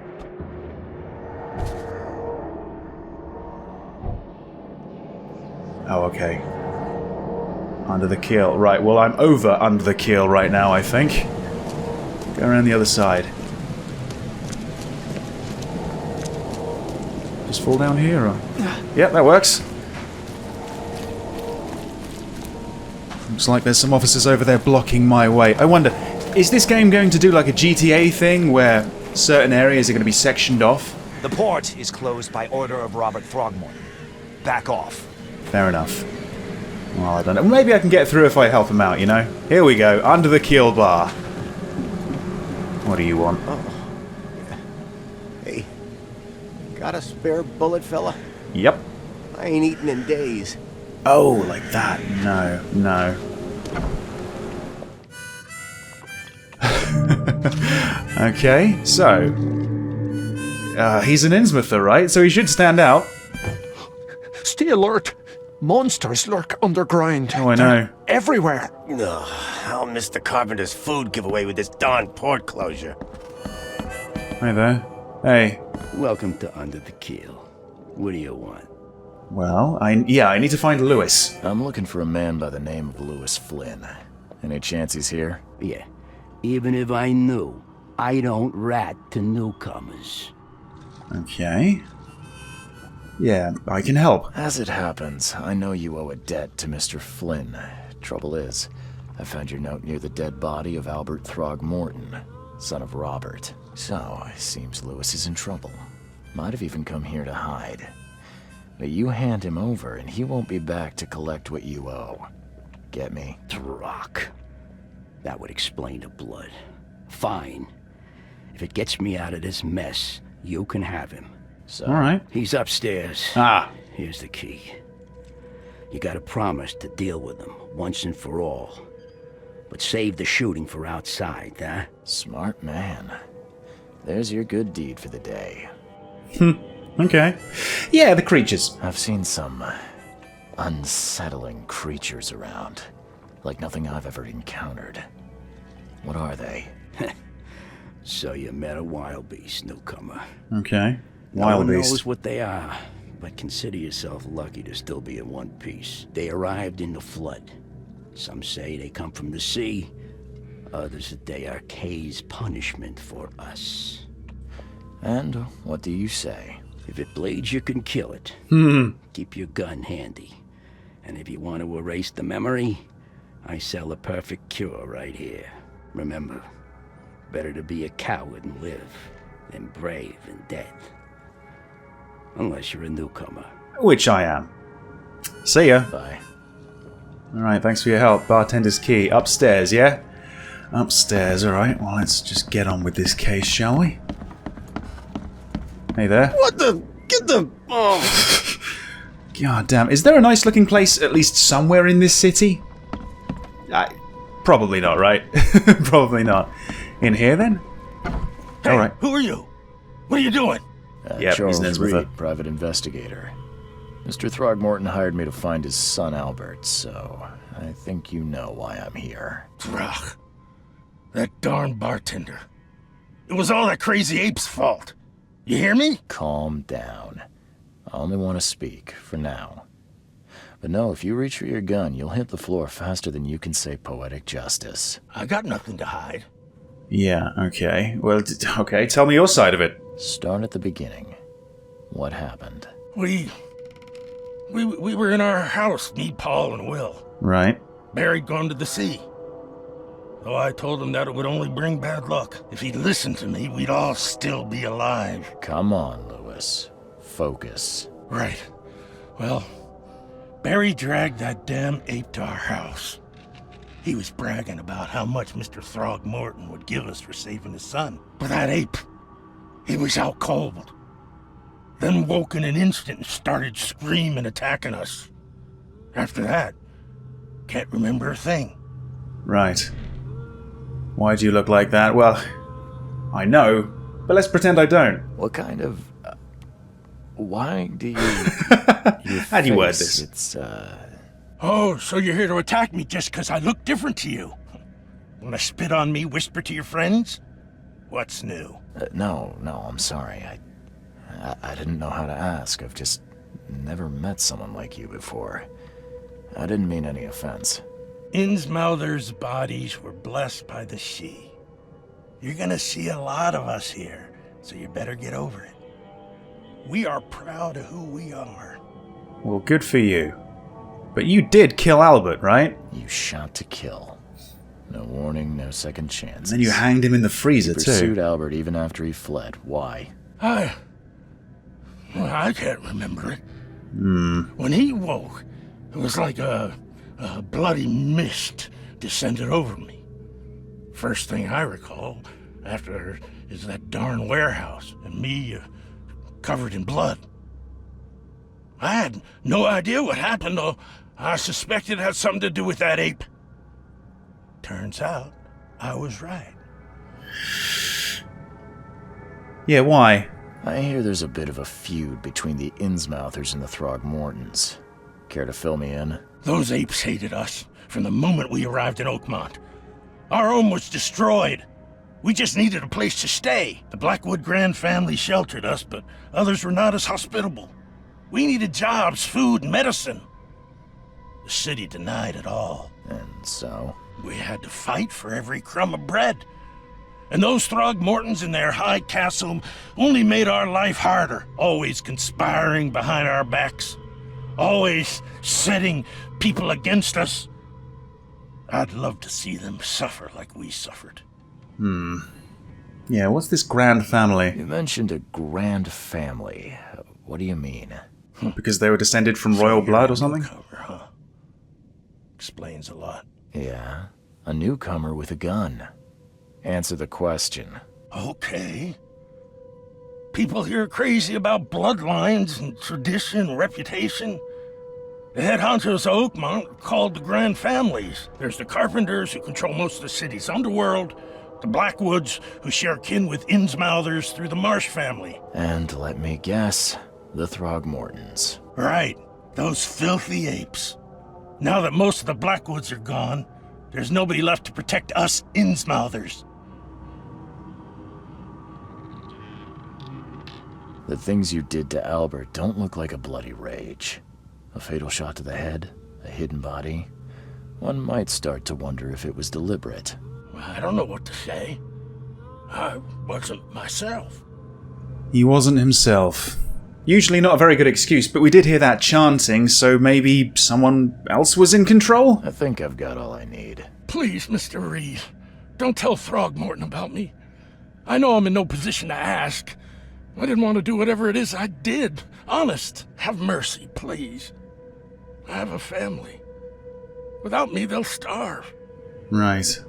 Oh, okay. Under the keel. Right, well, I'm over under the keel right now, I think. Go around the other side. Just fall down here, or... Yep, that works. Looks like there's some officers over there blocking my way. I wonder, is this game going to do like a GTA thing, where certain areas are going to be sectioned off? The port is closed by order of Robert Throgmorton. Back off. Fair enough. Well, I don't know. Maybe I can get through if I help him out, you know? Here we go, under the keel bar. What do you want? Oh. Hey, got a spare bullet, fella? Yep. I ain't eaten in days. Oh, like that. No, no. Okay, so... he's an Innsmouther, right? So he should stand out. Stay alert! Monsters lurk underground. Oh, I know. Everywhere. Ugh, I'll miss the carpenter's food giveaway with this darn port closure. Hi there. Hey. Welcome to Under the Keel. What do you want? Well, I need to find Lewis. I'm looking for a man by the name of Lewis Flynn. Any chance he's here? Yeah. Even if I knew, I don't rat to newcomers. Okay. Yeah, I can help. As it happens, I know you owe a debt to Mr. Flynn. Trouble is, I found your note near the dead body of Albert Throgmorton, son of Robert. So, it seems Lewis is in trouble. Might have even come here to hide. But you hand him over and he won't be back to collect what you owe. Get me? Throg. That would explain the blood. Fine. If it gets me out of this mess, you can have him. So, alright. He's upstairs. Ah. Here's the key. You gotta promise to deal with him, once and for all. But save the shooting for outside, huh? Smart man. There's your good deed for the day. Okay. Yeah, the creatures. I've seen some unsettling creatures around. Like nothing I've ever encountered. What are they? So you met a wild beast, newcomer. Okay. No Wild one beast. knows what they are, but consider yourself lucky to still be in one piece. They arrived in the flood. Some say they come from the sea. Others that they are Kay's punishment for us. And what do you say? If it bleeds, you can kill it. Keep your gun handy. And if you want to erase the memory, I sell a perfect cure right here. Remember, better to be a coward and live than brave and dead. Unless you're a newcomer. Which I am. See ya. Bye. Alright, thanks for your help. Bartender's key. Upstairs, yeah? Upstairs, alright. Well, let's just get on with this case, shall we? Hey there. What the? Get the... Oh. God damn. Is there a nice looking place at least somewhere in this city? Probably not, right? Probably not. In here, then? Hey, alright. who are you? What are you doing? Yep, Charles he's an Reed, Innsmouther. private investigator. Mr. Throgmorton hired me to find his son Albert, so I think you know why I'm here. Throg. That darn bartender. It was all that crazy ape's fault. You hear me? Calm down. I only want to speak, for now. But no, if you reach for your gun, you'll hit the floor faster than you can say poetic justice. I got nothing to hide. Yeah, okay. Well, okay, tell me your side of it. Start at the beginning. What happened? We were in our house, me, Paul, and Will. Right. Barry'd gone to the sea. Though I told him that it would only bring bad luck. If he'd listened to me, we'd all still be alive. Come on, Lewis. Focus. Right. Well, Barry dragged that damn ape to our house. He was bragging about how much Mr. Throgmorton would give us for saving his son. But that ape, he was out cold. Then woke in an instant and started screaming, attacking us. After that, can't remember a thing. Right. Why do you look like that? Well, I know, but let's pretend I don't. What kind of... why do you... How do you word this? It's, Oh, so you're here to attack me just because I look different to you? Wanna spit on me, whisper to your friends? What's new? No, I'm sorry. I didn't know how to ask. I've just never met someone like you before. I didn't mean any offense. Innsmouther's bodies were blessed by the sea. You're gonna see a lot of us here, so you better get over it. We are proud of who we are. Well, good for you. But you did kill Albert, right? You shot to kill. No warning, no second chance. Then you hanged him in the freezer, too. Pursued Albert even after he fled. Why? I can't remember it. When he woke, it was like a bloody mist descended over me. First thing I recall after is that darn warehouse and me covered in blood. I had no idea what happened, though. I suspected it had something to do with that ape. Turns out, I was right. Yeah, why? I hear there's a bit of a feud between the Innsmouthers and the Throgmortons. Care to fill me in? Those apes hated us from the moment we arrived in Oakmont. Our home was destroyed. We just needed a place to stay. The Blackwood Grand family sheltered us, but others were not as hospitable. We needed jobs, food, and medicine. The city denied it all. And so? We had to fight for every crumb of bread. And those Throgmortons in their high castle only made our life harder, always conspiring behind our backs, always setting people against us. I'd love to see them suffer like we suffered. Yeah, what's this grand family? You mentioned a grand family. What do you mean? Because they were descended from royal blood or something? Newcomer, huh? Explains a lot. Yeah, a newcomer with a gun. Answer the question. Okay. People here are crazy about bloodlines and tradition and reputation. The head honchos of Oakmont are called the Grand Families. There's the Carpenters, who control most of the city's underworld, the Blackwoods, who share kin with Innsmouthers through the Marsh family. And let me guess, the Throgmortons. Right, those filthy apes. Now that most of the Blackwoods are gone, there's nobody left to protect us Innsmouthers. The things you did to Albert don't look like a bloody rage. A fatal shot to the head, a hidden body. One might start to wonder if it was deliberate. I don't know what to say. I wasn't myself. He wasn't himself. Usually not a very good excuse, but we did hear that chanting, so maybe someone else was in control? I think I've got all I need. Please, Mr. Reed, don't tell Throgmorton about me. I know I'm in no position to ask. I didn't want to do whatever it is I did. Honest, have mercy, please. I have a family. Without me, they'll starve. Right.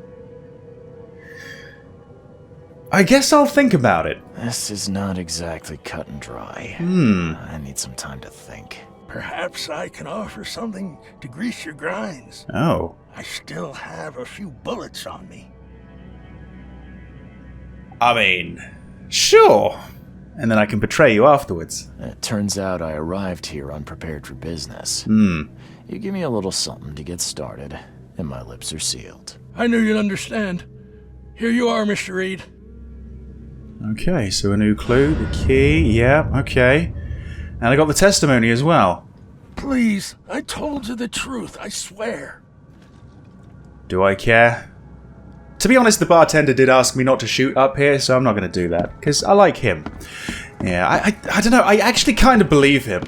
I guess I'll think about it. This is not exactly cut and dry. I need some time to think. Perhaps I can offer something to grease your grinds. Oh. I still have a few bullets on me. I mean, sure. And then I can betray you afterwards. It turns out I arrived here unprepared for business. You give me a little something to get started, and my lips are sealed. I knew you'd understand. Here you are, Mr. Reed. Okay, so a new clue, the key, yeah, okay. And I got the testimony as well. Please, I told you the truth, I swear. Do I care? To be honest, the bartender did ask me not to shoot up here, so I'm not going to do that, because I like him. Yeah, I don't know, I actually kind of believe him.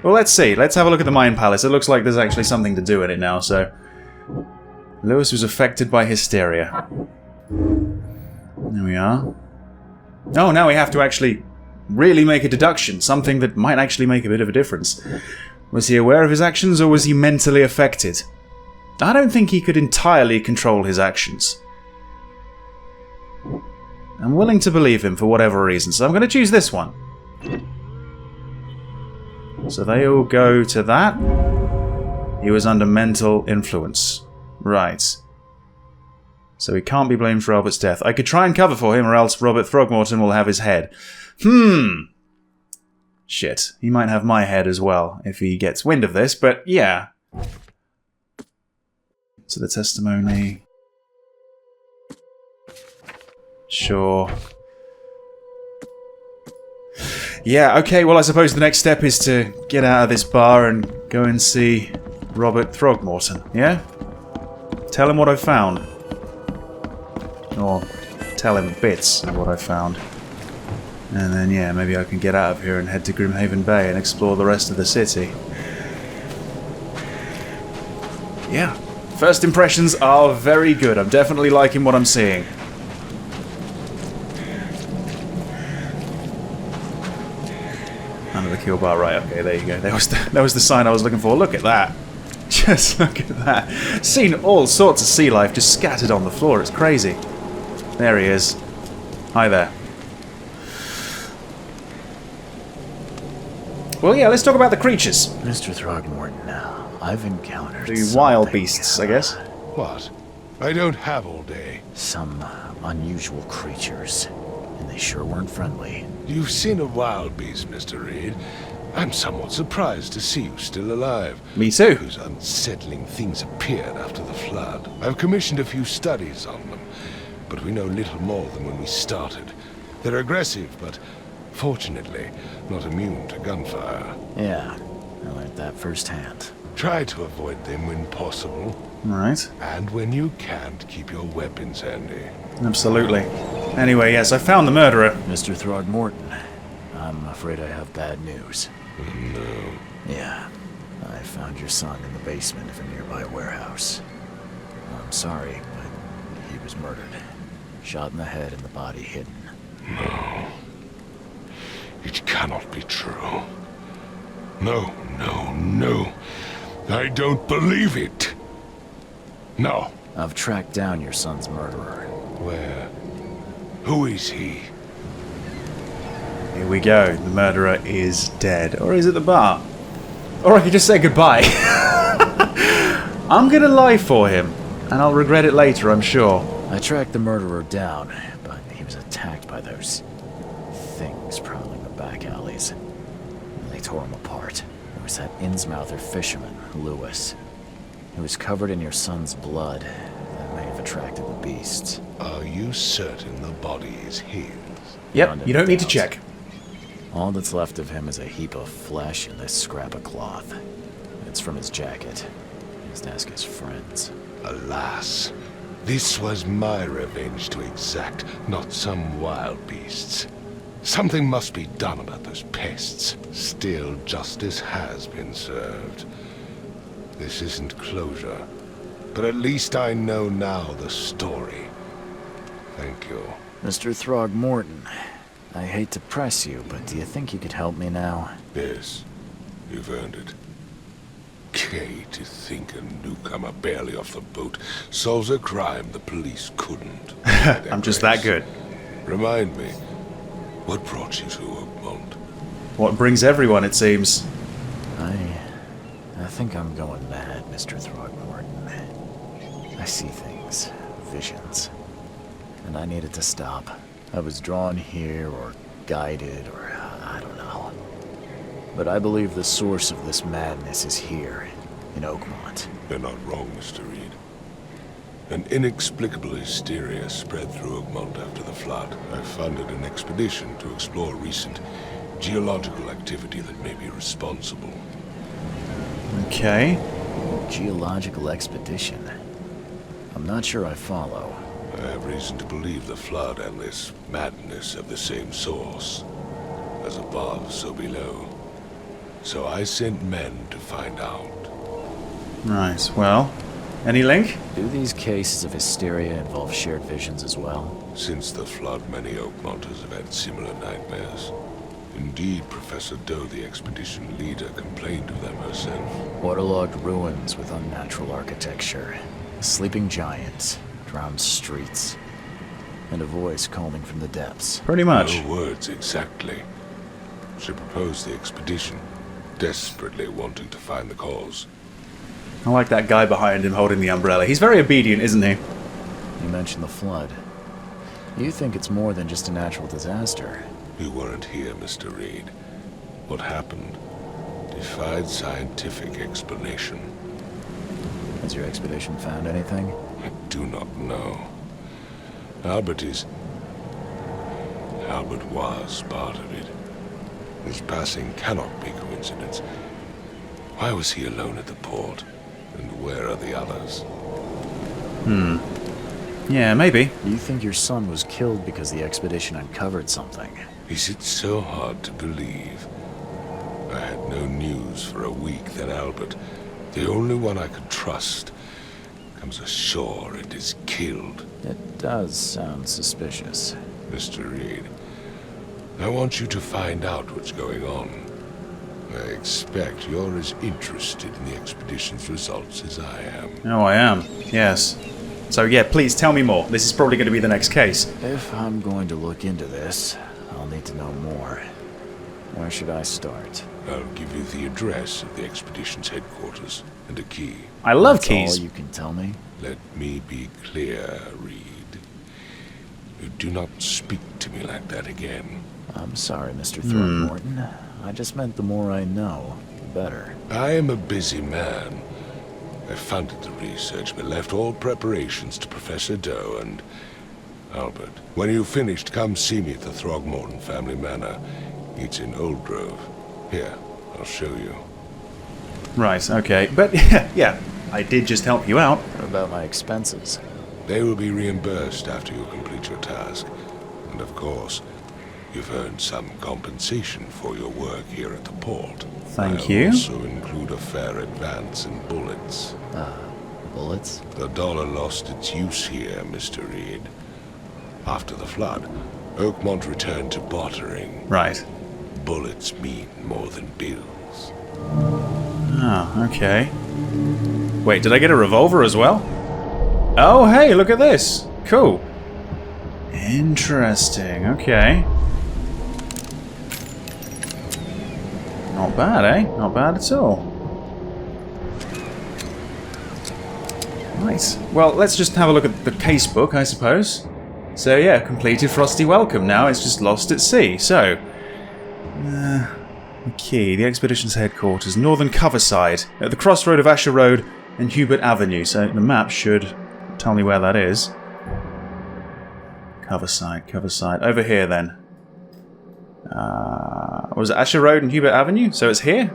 Well, let's see, let's have a look at the Mayan Palace. It looks like there's actually something to do in it now, so... Lewis was affected by hysteria. There we are. Oh, now we have to actually really make a deduction, something that might actually make a bit of a difference. Was he aware of his actions, or was he mentally affected? I don't think he could entirely control his actions. I'm willing to believe him for whatever reason, so I'm going to choose this one. So they all go to that. He was under mental influence. Right. So he can't be blamed for Robert's death. I could try and cover for him, or else Robert Throgmorton will have his head. Shit. He might have my head as well, if he gets wind of this, but yeah. So the testimony... Sure. Yeah, okay, well I suppose the next step is to get out of this bar and go and see Robert Throgmorton, yeah? Tell him what I found. Or tell him bits of what I found. And then, yeah, maybe I can get out of here and head to Grimhaven Bay and explore the rest of the city. Yeah. First impressions are very good. I'm definitely liking what I'm seeing. Under the kill bar, right, okay, there you go. That was the sign I was looking for. Look at that. Just look at that. Seen all sorts of sea life just scattered on the floor. It's crazy. There he is. Hi there. Well, yeah, let's talk about the creatures. Mr. Throgmorton, I've encountered the wild beasts, I guess. What? I don't have all day. Some unusual creatures, and they sure weren't friendly. You've seen a wild beast, Mr. Reed. I'm somewhat surprised to see you still alive. Me too. Those unsettling things appeared after the flood. I've commissioned a few studies on them, but we know little more than when we started. They're aggressive, but fortunately not immune to gunfire. Yeah, I learned that firsthand. Try to avoid them when possible. Right. And when you can't, keep your weapons handy. Absolutely. Anyway, yes, I found the murderer. Mr. Throgmorton, I'm afraid I have bad news. No. Yeah, I found your son in the basement of a nearby warehouse. I'm sorry, but he was murdered. Shot in the head and the body hidden. No. It cannot be true. No, no, no. I don't believe it. No. I've tracked down your son's murderer. Where? Who is he? Here we go. The murderer is dead. Or is it the bar? Or I could just say goodbye. I'm gonna lie for him. And I'll regret it later, I'm sure. I tracked the murderer down, but he was attacked by those things prowling the back alleys. And they tore him apart. There was that Innsmouther fisherman, Lewis. He was covered in your son's blood. That may have attracted the beasts. Are you certain the body is his? Yep, you don't need to check. All that's left of him is a heap of flesh and this scrap of cloth. It's from his jacket. He must ask his friends. Alas, this was my revenge to exact, not some wild beasts. Something must be done about those pests. Still, justice has been served. This isn't closure, but at least I know now the story. Thank you. Mr. Throgmorton, I hate to press you, but do you think you could help me now? Yes, you've earned it. Okay, to think a newcomer barely off the boat solves a crime the police couldn't. I'm just that good. Remind me, what brought you to Oakmont? What brings everyone, it seems. I think I'm going mad, Mr. Throgmorton. I see things, visions, and I needed to stop. I was drawn here, or guided, or I don't know. But I believe the source of this madness is here, in Oakmont. You're not wrong, Mr. Reed. An inexplicable hysteria spread through Oakmont after the flood. I funded an expedition to explore recent geological activity that may be responsible. Okay. Geological expedition? I'm not sure I follow. I have reason to believe the flood and this madness have the same source. As above, so below. So I sent men to find out. Right, well, any link? Do these cases of hysteria involve shared visions as well? Since the flood, many Oakmonters have had similar nightmares. Indeed, Professor Doe, the expedition leader, complained of them herself. Waterlogged ruins with unnatural architecture, sleeping giants, drowned streets, and a voice calling from the depths. Pretty much. No words exactly. She proposed the expedition, desperately wanting to find the cause. I like that guy behind him holding the umbrella. He's very obedient, isn't he? You mentioned the flood. You think it's more than just a natural disaster? You weren't here, Mr. Reed. What happened defied scientific explanation. Has your expedition found anything? I do not know. Albert was part of it. His passing cannot be coincidence. Why was he alone at the port? And where are the others? Yeah, maybe. You think your son was killed because the expedition uncovered something? Is it so hard to believe? I had no news for a week, then Albert, the only one I could trust, comes ashore and is killed. It does sound suspicious. Mr. Reed, I want you to find out what's going on. I expect you're as interested in the expedition's results as I am. Oh, I am. Yes. So yeah, please tell me more. This is probably going to be the next case. If I'm going to look into this, I'll need to know more. Where should I start? I'll give you the address of the expedition's headquarters and a key. I love That's keys. all you can tell me? Let me be clear, Reed. You do not speak to me like that again. I'm sorry, Mr. Throckmorton. I just meant the more I know, the better. I am a busy man. I funded the research, but left all preparations to Professor Doe and Albert. When you've finished, come see me at the Throgmorton family manor. It's in Old Grove. Here, I'll show you. Right, okay. But yeah, I did just help you out. What about my expenses? They will be reimbursed after you complete your task. And of course, you've earned some compensation for your work here at the port. Thank you. I'll also include a fair advance in bullets. Bullets? The dollar lost its use here, Mr. Reed. After the flood, Oakmont returned to bartering. Right. Bullets mean more than bills. Oh, okay. Wait, did I get a revolver as well? Oh, hey, look at this. Cool. Interesting, okay. Not bad, eh? Not bad at all. Nice. Well, let's just have a look at the casebook, I suppose. So yeah, completed Frosty Welcome. Now it's just lost at sea. So, the key, the expedition's headquarters, northern Coverside, at the crossroad of Asher Road and Hubert Avenue. So the map should tell me where that is. Coverside. Over here then. Was it Asher Road and Hubert Avenue? So it's here?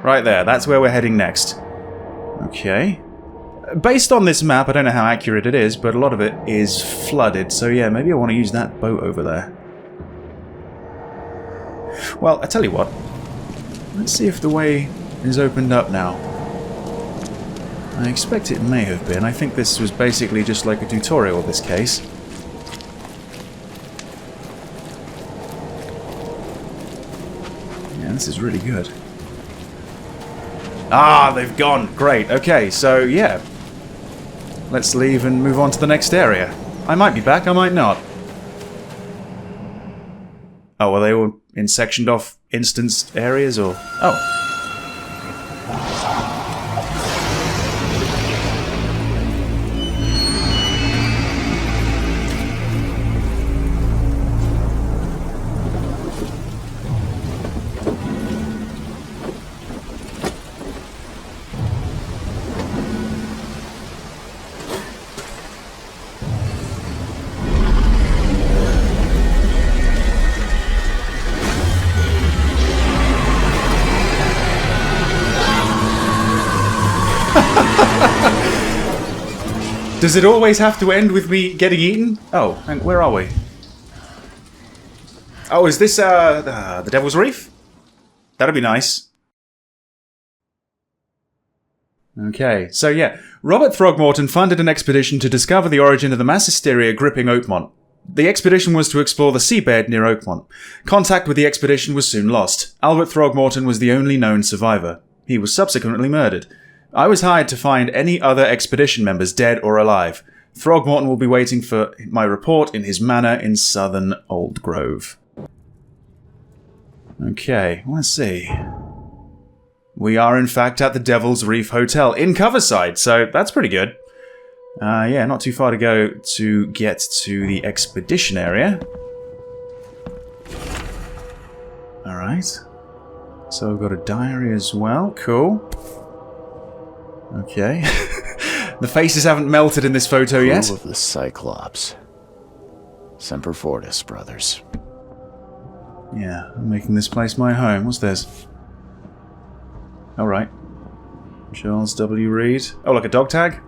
Right there, that's where we're heading next. Okay. Based on this map, I don't know how accurate it is, but a lot of it is flooded, so yeah, maybe I want to use that boat over there. Well, I tell you what. Let's see if the way is opened up now. I expect it may have been. I think this was basically just like a tutorial of this case. Yeah, this is really good. Ah, they've gone. Great. Okay, so yeah. Let's leave and move on to the next area. I might be back, I might not. Oh, well, they were in sectioned off instanced areas, or... Oh. Does it always have to end with me getting eaten? Oh, and where are we? Oh, is this, the Devil's Reef? That'd be nice. Okay, so yeah. Robert Throgmorton funded an expedition to discover the origin of the mass hysteria gripping Oakmont. The expedition was to explore the seabed near Oakmont. Contact with the expedition was soon lost. Albert Throgmorton was the only known survivor. He was subsequently murdered. I was hired to find any other expedition members, dead or alive. Throgmorton will be waiting for my report in his manor in southern Old Grove. Okay, let's see. We are in fact at the Devil's Reef Hotel in Coverside, so that's pretty good. Yeah, not too far to go to get to the expedition area. Alright. So we've got a diary as well. Cool. Okay. The faces haven't melted in this photo yet. Crew of the Cyclops. Semper Fortis, brothers. Yeah, I'm making this place my home. What's this? Alright. Charles W. Reed. Oh, like a dog tag?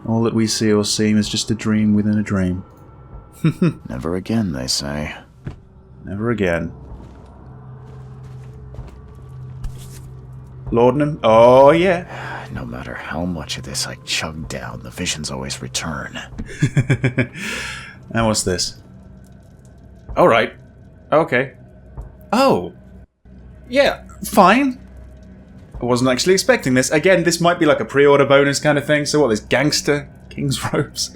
All that we see or seem is just a dream within a dream. Never again, they say. Never again. Laudanum? Oh, yeah. No matter how much of this I chug down, the visions always return. And what's this? Alright. Okay. Oh. Yeah, fine. I wasn't actually expecting this. Again, this might be like a pre-order bonus kind of thing. So what, this gangster? King's robes?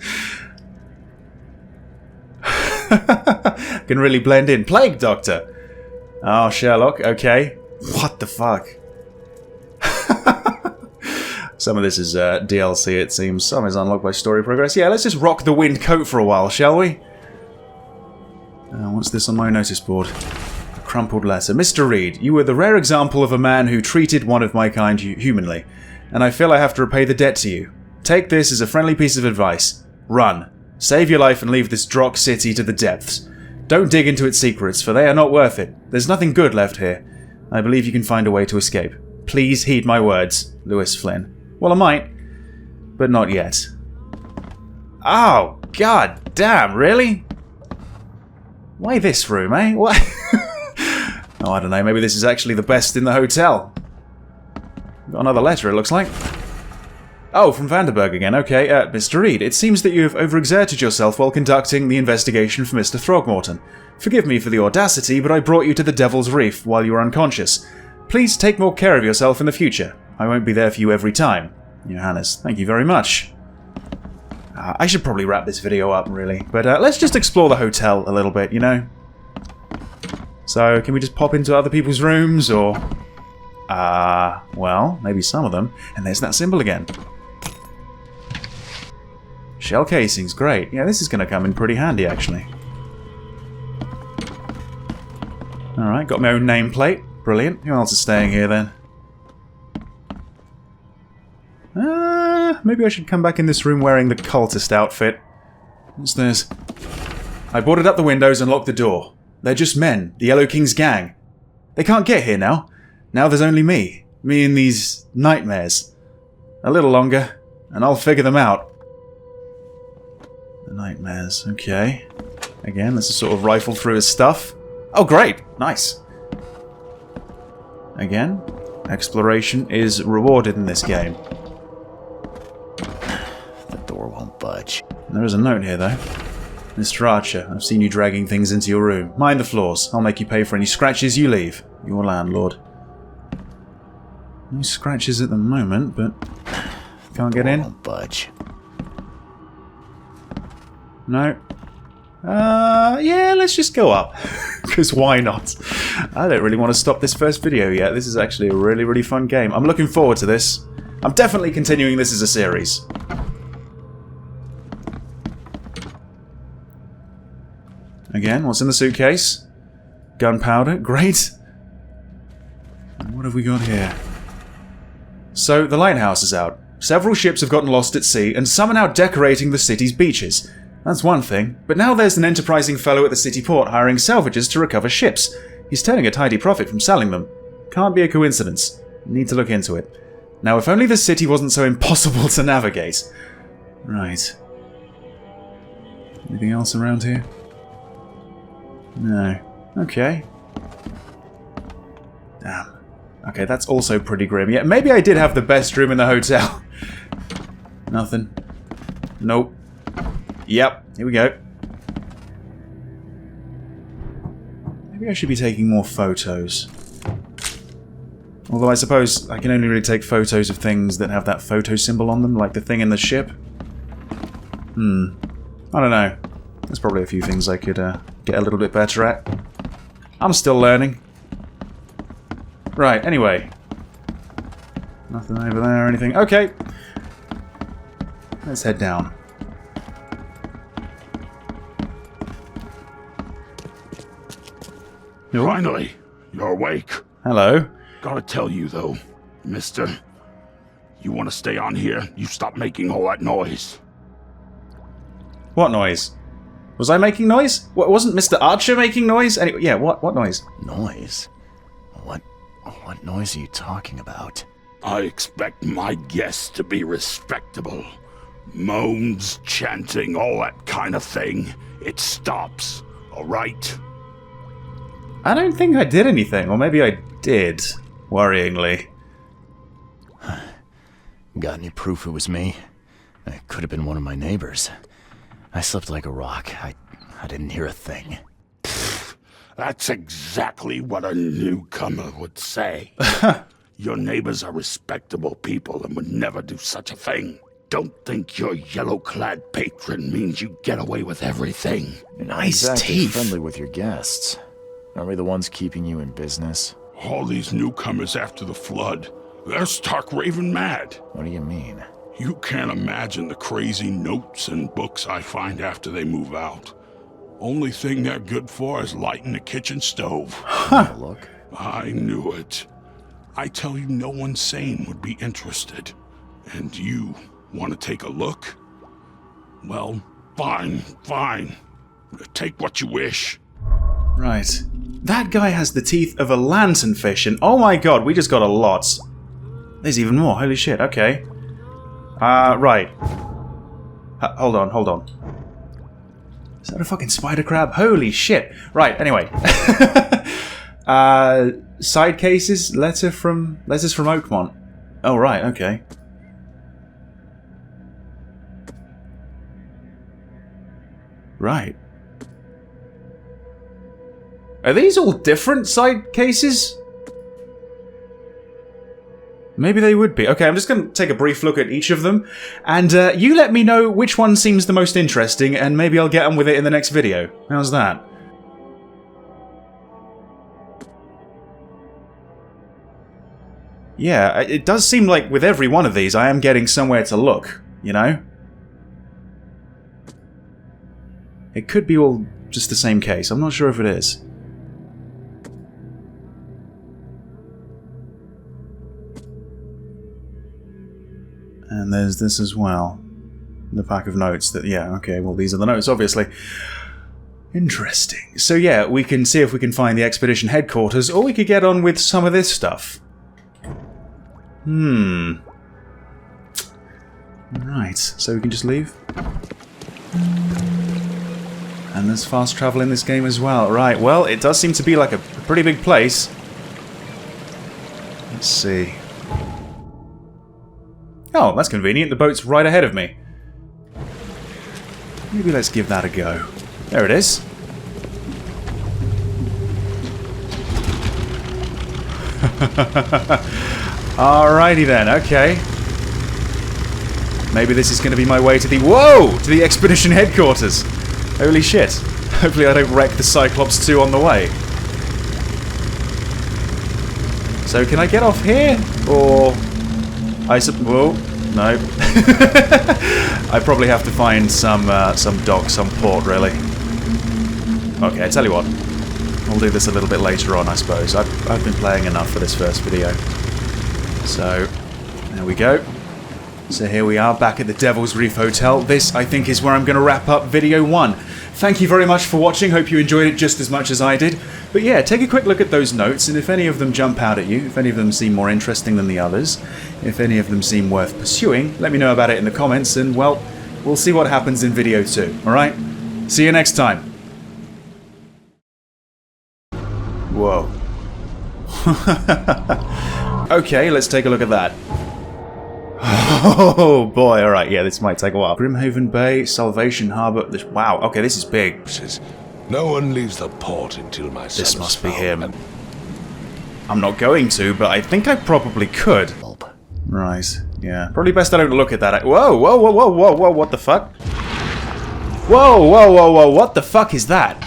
Can really blend in. Plague Doctor. Oh, Sherlock. Okay. What the fuck? Some of this is DLC, it seems. Some is unlocked by story progress. Yeah, let's just rock the wind coat for a while, shall we? What's this on my notice board? A crumpled letter. Mr. Reed, you were the rare example of a man who treated one of my kind humanly, and I feel I have to repay the debt to you. Take this as a friendly piece of advice. Run. Save your life and leave this drock city to the depths. Don't dig into its secrets, for they are not worth it. There's nothing good left here. I believe you can find a way to escape. Please heed my words, Lewis Flynn. Well, I might, but not yet. Oh, god damn, really? Why this room, eh? What? Oh, I don't know, maybe this is actually the best in the hotel. Got another letter, it looks like. Oh, from Vanderberg again, okay. Mr. Reed, it seems that you have overexerted yourself while conducting the investigation for Mr. Throgmorton. Forgive me for the audacity, but I brought you to the Devil's Reef while you were unconscious. Please take more care of yourself in the future. I won't be there for you every time. Johannes, thank you very much. I should probably wrap this video up, really. But let's just explore the hotel a little bit, you know? So, can we just pop into other people's rooms, or... well, maybe some of them. And there's that symbol again. Shell casings, great. Yeah, this is going to come in pretty handy, actually. Alright, got my own nameplate. Brilliant. Who else is staying here, then? Maybe I should come back in this room wearing the cultist outfit. What's this? I boarded up the windows and locked the door. They're just men, the Yellow King's gang. They can't get here now. Now there's only me. Me and these nightmares. A little longer, and I'll figure them out. The nightmares, okay. Again, let's just sort of rifle through his stuff. Oh, great! Nice. Again, exploration is rewarded in this game. The door won't budge. There is a note here, though. Mr. Archer, I've seen you dragging things into your room. Mind the floors. I'll make you pay for any scratches you leave. Your landlord. No scratches at the moment, but... Can't get in? Won't budge. No. Yeah, let's just go up. Because why not? I don't really want to stop this first video yet. This is actually a really, really fun game. I'm looking forward to this. I'm definitely continuing this as a series. Again, what's in the suitcase? Gunpowder, great. And what have we got here? So, the lighthouse is out. Several ships have gotten lost at sea, and some are now decorating the city's beaches. That's one thing, but now there's an enterprising fellow at the city port hiring salvagers to recover ships. He's turning a tidy profit from selling them. Can't be a coincidence. Need to look into it. Now, if only the city wasn't so impossible to navigate. Right. Anything else around here? No. Okay. Damn. Okay, that's also pretty grim. Yeah, maybe I did have the best room in the hotel. Nothing. Nope. Yep, here we go. Maybe I should be taking more photos. Although I suppose I can only really take photos of things that have that photo symbol on them, like the thing in the ship. I don't know. There's probably a few things I could get a little bit better at. I'm still learning. Right, anyway. Nothing over there or anything. Okay. Let's head down. Finally, you're awake. Hello. Gotta tell you though, mister, you want to stay on here, you stop making all that noise. What noise? Was I making noise? Wasn't Mr. Archer making noise? Anyway, yeah, what noise? Noise? What noise are you talking about? I expect my guests to be respectable. Moans, chanting, all that kind of thing. It stops, alright? I don't think I did anything, or maybe I did, worryingly. Got any proof it was me? It could have been one of my neighbors. I slept like a rock. I didn't hear a thing. That's exactly what a newcomer would say. Your neighbors are respectable people and would never do such a thing. Don't think your yellow-clad patron means you get away with everything. You're not exactly friendly with your guests. Aren't we the ones keeping you in business? All these newcomers after the flood, they're stark raving mad. What do you mean? You can't imagine the crazy notes and books I find after they move out. Only thing they're good for is lighting the kitchen stove. Huh. Look. I knew it. I tell you, no one sane would be interested. And you want to take a look? Well, fine. Take what you wish. Right. That guy has the teeth of a lanternfish, and oh my god, we just got a lot. There's even more, holy shit, okay. Right. Hold on. Is that a fucking spider crab? Holy shit. Right, anyway. Side cases, letters from Oakmont. Oh, right, okay. Right. Are these all different side cases? Maybe they would be. Okay, I'm just going to take a brief look at each of them, and you let me know which one seems the most interesting, and maybe I'll get on with it in the next video. How's that? Yeah, it does seem like with every one of these I am getting somewhere to look, you know? It could be all just the same case. I'm not sure if it is. And there's this as well. The pack of notes that, yeah, okay, well these are the notes, obviously. Interesting. So yeah, we can see if we can find the expedition headquarters, or we could get on with some of this stuff. Right, so we can just leave. And there's fast travel in this game as well. Right, well, it does seem to be like a pretty big place. Let's see. Oh, that's convenient. The boat's right ahead of me. Maybe let's give that a go. There it is. Alrighty then, okay. Maybe this is going to be my way to the... Whoa! To the expedition headquarters. Holy shit. Hopefully I don't wreck the Cyclops 2 on the way. So can I get off here? Or... Whoa, no. I probably have to find some dock, some port, really. Okay, I tell you what. We'll do this a little bit later on, I suppose. I've been playing enough for this first video. So, there we go. So here we are, back at the Devil's Reef Hotel. This, I think, is where I'm going to wrap up video 1. thank you very much for watching. Hope you enjoyed it just as much as I did. But yeah, take a quick look at those notes, and if any of them jump out at you, if any of them seem more interesting than the others, if any of them seem worth pursuing, let me know about it in the comments, and well, we'll see what happens in video 2, alright? See you next time. Whoa. Okay, let's take a look at that. Oh boy, alright, yeah, this might take a while. Grimhaven Bay, Salvation Harbor, wow, okay, this is big. No one leaves the port until my son This is must be found. him. I'm not going to, but I think I probably could. Right, yeah. Probably best I don't look at that. Whoa, whoa, whoa, whoa, whoa, whoa, what the fuck? Whoa, whoa, whoa, whoa, what the fuck is that?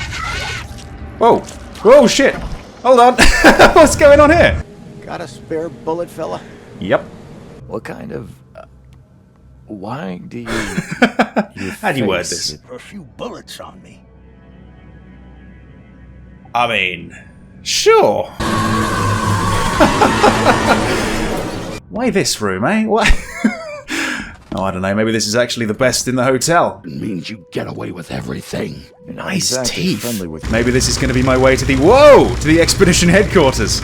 Whoa, whoa, shit. Hold on. What's going on here? Got a spare bullet, fella? Yep. What kind of... why do you... How do you word this? A few bullets on me. I mean... Sure. Why this room, eh? What? Oh, I don't know. Maybe this is actually the best in the hotel. It means you get away with everything. Nice teeth. Maybe this is going to be my way to the... Whoa! To the expedition headquarters.